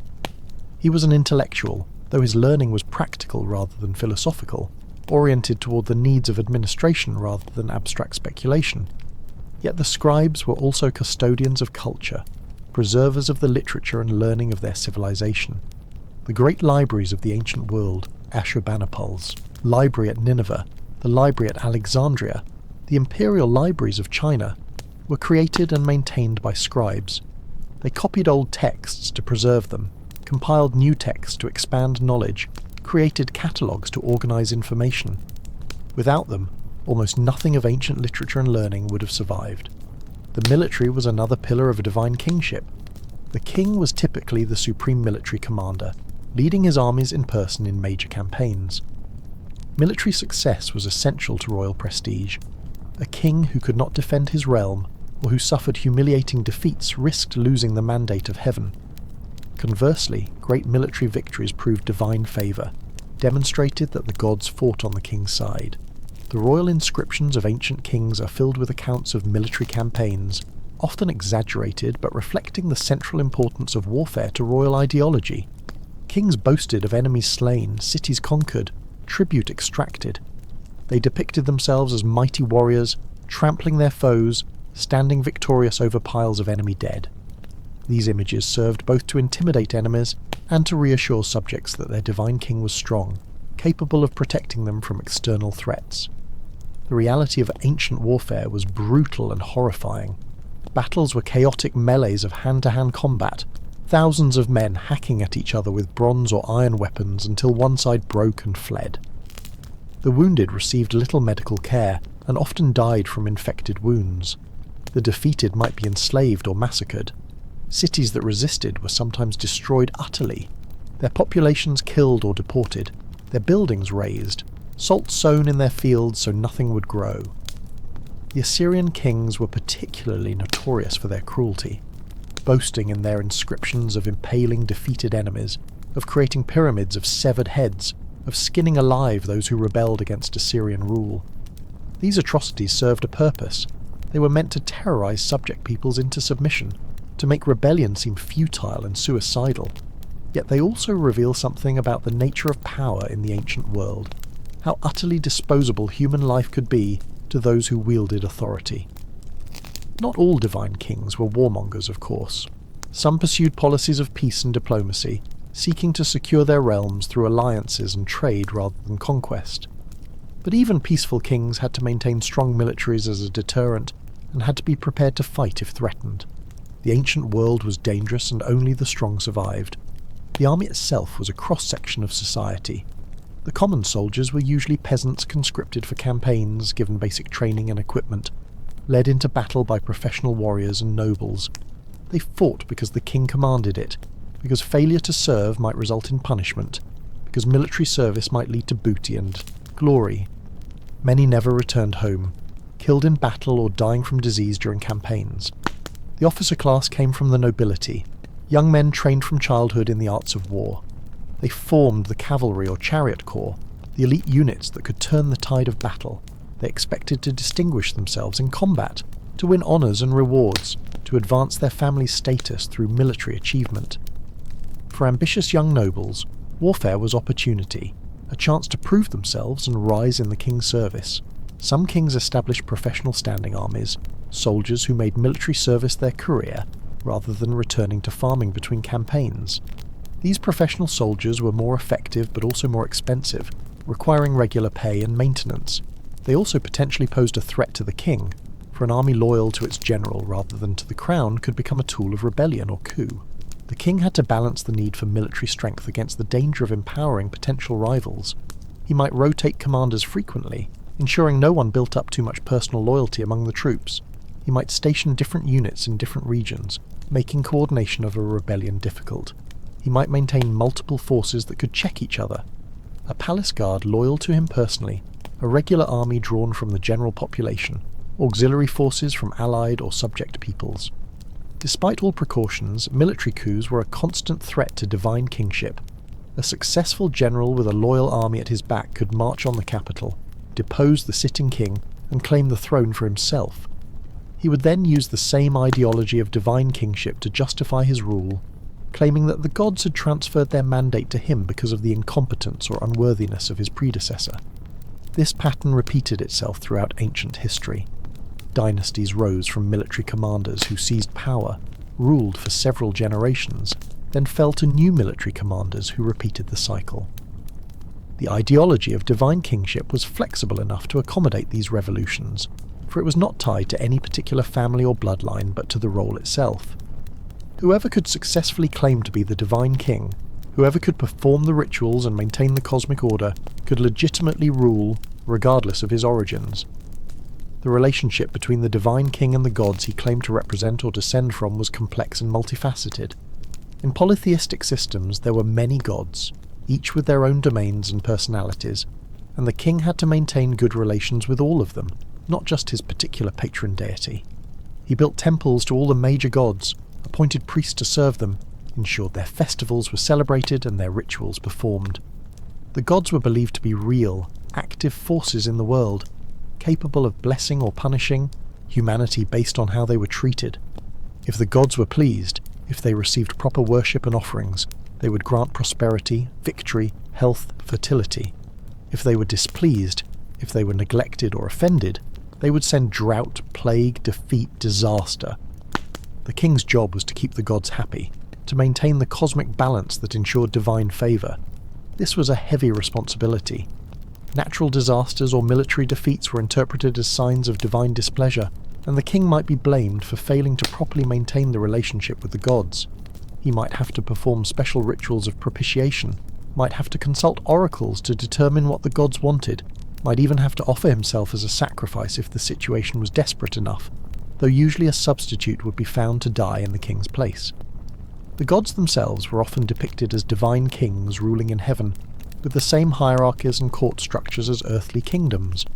He was an intellectual, though his learning was practical rather than philosophical, oriented toward the needs of administration rather than abstract speculation. Yet the scribes were also custodians of culture, preservers of the literature and learning of their civilization. The great libraries of the ancient world, Ashurbanipal's, library at Nineveh, the library at Alexandria, the imperial libraries of China, were created and maintained by scribes. They copied old texts to preserve them, compiled new texts to expand knowledge, created catalogues to organize information. Without them, almost nothing of ancient literature and learning would have survived. The military was another pillar of a divine kingship. The king was typically the supreme military commander, leading his armies in person in major campaigns. Military success was essential to royal prestige. A king who could not defend his realm, or who suffered humiliating defeats, risked losing the mandate of heaven. Conversely, great military victories proved divine favour, demonstrated that the gods fought on the king's side. The royal inscriptions of ancient kings are filled with accounts of military campaigns, often exaggerated but reflecting the central importance of warfare to royal ideology. Kings boasted of enemies slain, cities conquered, tribute extracted. They depicted themselves as mighty warriors, trampling their foes, standing victorious over piles of enemy dead. These images served both to intimidate enemies and to reassure subjects that their divine king was strong, capable of protecting them from external threats. The reality of ancient warfare was brutal and horrifying. Battles were chaotic melees of hand-to-hand combat, thousands of men hacking at each other with bronze or iron weapons until one side broke and fled. The wounded received little medical care and often died from infected wounds. The defeated might be enslaved or massacred. Cities that resisted were sometimes destroyed utterly, their populations killed or deported, their buildings razed, salt sown in their fields so nothing would grow. The Assyrian kings were particularly notorious for their cruelty, boasting in their inscriptions of impaling defeated enemies, of creating pyramids of severed heads, of skinning alive those who rebelled against Assyrian rule. These atrocities served a purpose. They were meant to terrorize subject peoples into submission, to make rebellion seem futile and suicidal. Yet they also reveal something about the nature of power in the ancient world, how utterly disposable human life could be to those who wielded authority. Not all divine kings were warmongers, of course. Some pursued policies of peace and diplomacy, seeking to secure their realms through alliances and trade rather than conquest. But even peaceful kings had to maintain strong militaries as a deterrent and had to be prepared to fight if threatened. The ancient world was dangerous and only the strong survived. The army itself was a cross-section of society. The common soldiers were usually peasants conscripted for campaigns, given basic training and equipment, led into battle by professional warriors and nobles. They fought because the king commanded it, because failure to serve might result in punishment, because military service might lead to booty and glory. Many never returned home, killed in battle or dying from disease during campaigns. The officer class came from the nobility, young men trained from childhood in the arts of war. They formed the cavalry or chariot corps, the elite units that could turn the tide of battle. They expected to distinguish themselves in combat, to win honours and rewards, to advance their family's status through military achievement. For ambitious young nobles, warfare was opportunity, a chance to prove themselves and rise in the king's service. Some kings established professional standing armies, soldiers who made military service their career, rather than returning to farming between campaigns. These professional soldiers were more effective but also more expensive, requiring regular pay and maintenance. They also potentially posed a threat to the king, for an army loyal to its general rather than to the crown could become a tool of rebellion or coup. The king had to balance the need for military strength against the danger of empowering potential rivals. He might rotate commanders frequently, ensuring no one built up too much personal loyalty among the troops. He might station different units in different regions, making coordination of a rebellion difficult. He might maintain multiple forces that could check each other. A palace guard loyal to him personally, a regular army drawn from the general population, auxiliary forces from allied or subject peoples. Despite all precautions, military coups were a constant threat to divine kingship. A successful general with a loyal army at his back could march on the capital, depose the sitting king, and claim the throne for himself. He would then use the same ideology of divine kingship to justify his rule, claiming that the gods had transferred their mandate to him because of the incompetence or unworthiness of his predecessor. This pattern repeated itself throughout ancient history. Dynasties rose from military commanders who seized power, ruled for several generations, then fell to new military commanders who repeated the cycle. The ideology of divine kingship was flexible enough to accommodate these revolutions, for it was not tied to any particular family or bloodline but to the role itself. Whoever could successfully claim to be the divine king, whoever could perform the rituals and maintain the cosmic order, could legitimately rule regardless of his origins. The relationship between the divine king and the gods he claimed to represent or descend from was complex and multifaceted. In polytheistic systems there were many gods, each with their own domains and personalities, and the king had to maintain good relations with all of them, not just his particular patron deity. He built temples to all the major gods, appointed priests to serve them, ensured their festivals were celebrated and their rituals performed. The gods were believed to be real, active forces in the world, capable of blessing or punishing humanity based on how they were treated. If the gods were pleased, if they received proper worship and offerings, they would grant prosperity, victory, health, fertility. If they were displeased, if they were neglected or offended, they would send drought, plague, defeat, disaster. The king's job was to keep the gods happy, to maintain the cosmic balance that ensured divine favour. This was a heavy responsibility. Natural disasters or military defeats were interpreted as signs of divine displeasure, and the king might be blamed for failing to properly maintain the relationship with the gods. He might have to perform special rituals of propitiation, might have to consult oracles to determine what the gods wanted, might even have to offer himself as a sacrifice if the situation was desperate enough, though usually a substitute would be found to die in the king's place. The gods themselves were often depicted as divine kings ruling in heaven, with the same hierarchies and court structures as earthly kingdoms.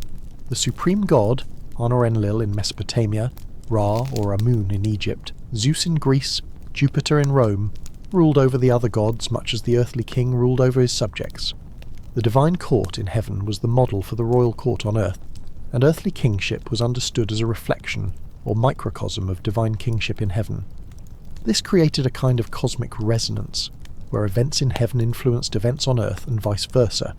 The supreme god, Anu or Enlil in Mesopotamia, Ra or Amun in Egypt, Zeus in Greece, Jupiter in Rome, ruled over the other gods much as the earthly king ruled over his subjects. The divine court in heaven was the model for the royal court on earth, and earthly kingship was understood as a reflection or microcosm of divine kingship in heaven. This created a kind of cosmic resonance, where events in heaven influenced events on earth and vice versa.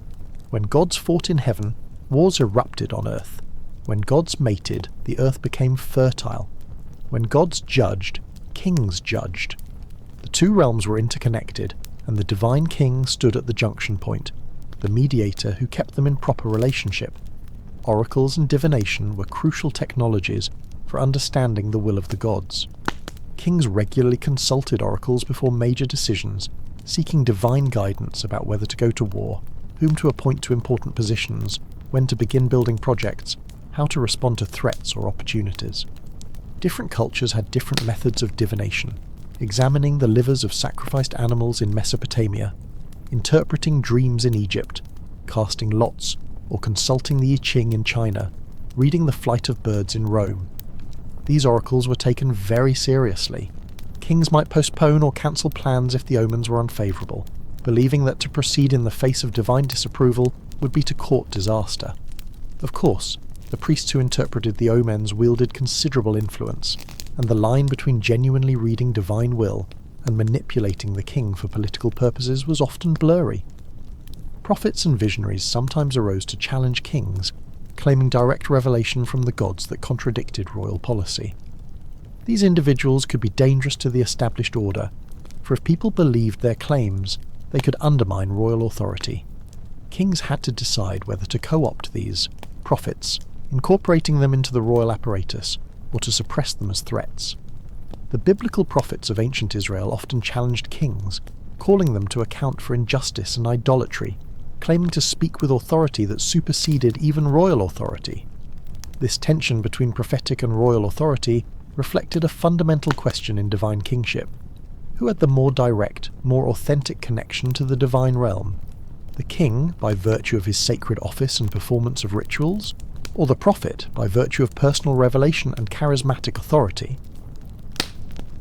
When gods fought in heaven, wars erupted on earth. When gods mated, the earth became fertile. When gods judged, kings judged. The two realms were interconnected, and the divine king stood at the junction point, the mediator who kept them in proper relationship. Oracles and divination were crucial technologies for understanding the will of the gods. Kings regularly consulted oracles before major decisions, seeking divine guidance about whether to go to war, whom to appoint to important positions, when to begin building projects, how to respond to threats or opportunities. Different cultures had different methods of divination, examining the livers of sacrificed animals in Mesopotamia, interpreting dreams in Egypt, casting lots, or consulting the I Ching in China, reading the flight of birds in Rome. These oracles were taken very seriously. Kings might postpone or cancel plans if the omens were unfavourable, believing that to proceed in the face of divine disapproval would be to court disaster. Of course, the priests who interpreted the omens wielded considerable influence, and the line between genuinely reading divine will and manipulating the king for political purposes was often blurry. Prophets and visionaries sometimes arose to challenge kings, claiming direct revelation from the gods that contradicted royal policy. These individuals could be dangerous to the established order, for if people believed their claims, they could undermine royal authority. Kings had to decide whether to co-opt these prophets, incorporating them into the royal apparatus, or to suppress them as threats. The biblical prophets of ancient Israel often challenged kings, calling them to account for injustice and idolatry, claiming to speak with authority that superseded even royal authority. This tension between prophetic and royal authority reflected a fundamental question in divine kingship. Who had the more direct, more authentic connection to the divine realm? The king, by virtue of his sacred office and performance of rituals, or the prophet, by virtue of personal revelation and charismatic authority?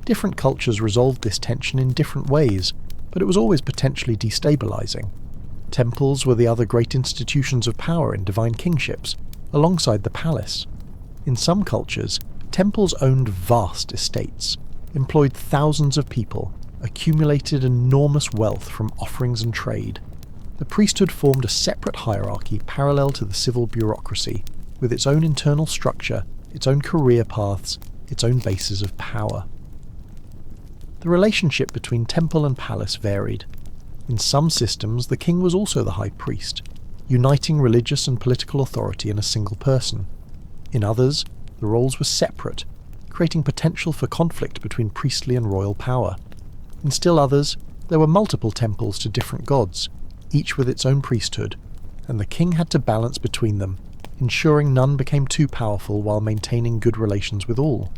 Different cultures resolved this tension in different ways, but it was always potentially destabilizing. Temples were the other great institutions of power in divine kingships, alongside the palace. In some cultures, temples owned vast estates, employed thousands of people, accumulated enormous wealth from offerings and trade. The priesthood formed a separate hierarchy parallel to the civil bureaucracy, with its own internal structure, its own career paths, its own bases of power. The relationship between temple and palace varied. In some systems, the king was also the high priest, uniting religious and political authority in a single person. In others, the roles were separate, creating potential for conflict between priestly and royal power. In still others, there were multiple temples to different gods, each with its own priesthood, and the king had to balance between them, ensuring none became too powerful while maintaining good relations with all.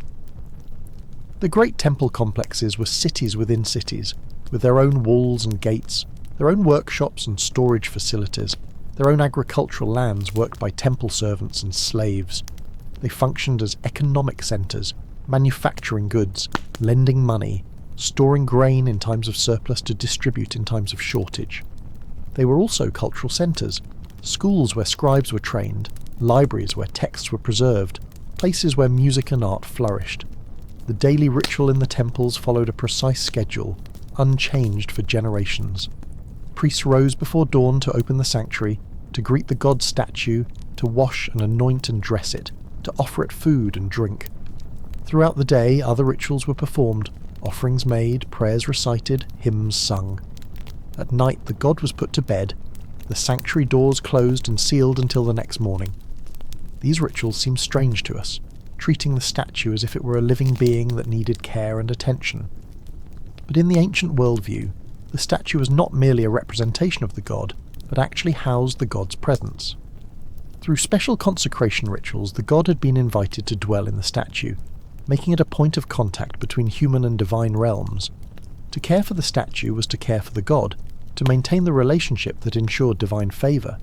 The great temple complexes were cities within cities, with their own walls and gates, their own workshops and storage facilities, their own agricultural lands worked by temple servants and slaves. They functioned as economic centres, manufacturing goods, lending money, storing grain in times of surplus to distribute in times of shortage. They were also cultural centres, schools where scribes were trained, libraries where texts were preserved, places where music and art flourished. The daily ritual in the temples followed a precise schedule, unchanged for generations. Priests rose before dawn to open the sanctuary, to greet the god statue, to wash and anoint and dress it, to offer it food and drink. Throughout the day, other rituals were performed, offerings made, prayers recited, hymns sung. At night, the god was put to bed, the sanctuary doors closed and sealed until the next morning. These rituals seem strange to us, treating the statue as if it were a living being that needed care and attention. But in the ancient worldview, the statue was not merely a representation of the god, but actually housed the god's presence. Through special consecration rituals, the god had been invited to dwell in the statue, making it a point of contact between human and divine realms. To care for the statue was to care for the god, to maintain the relationship that ensured divine favour.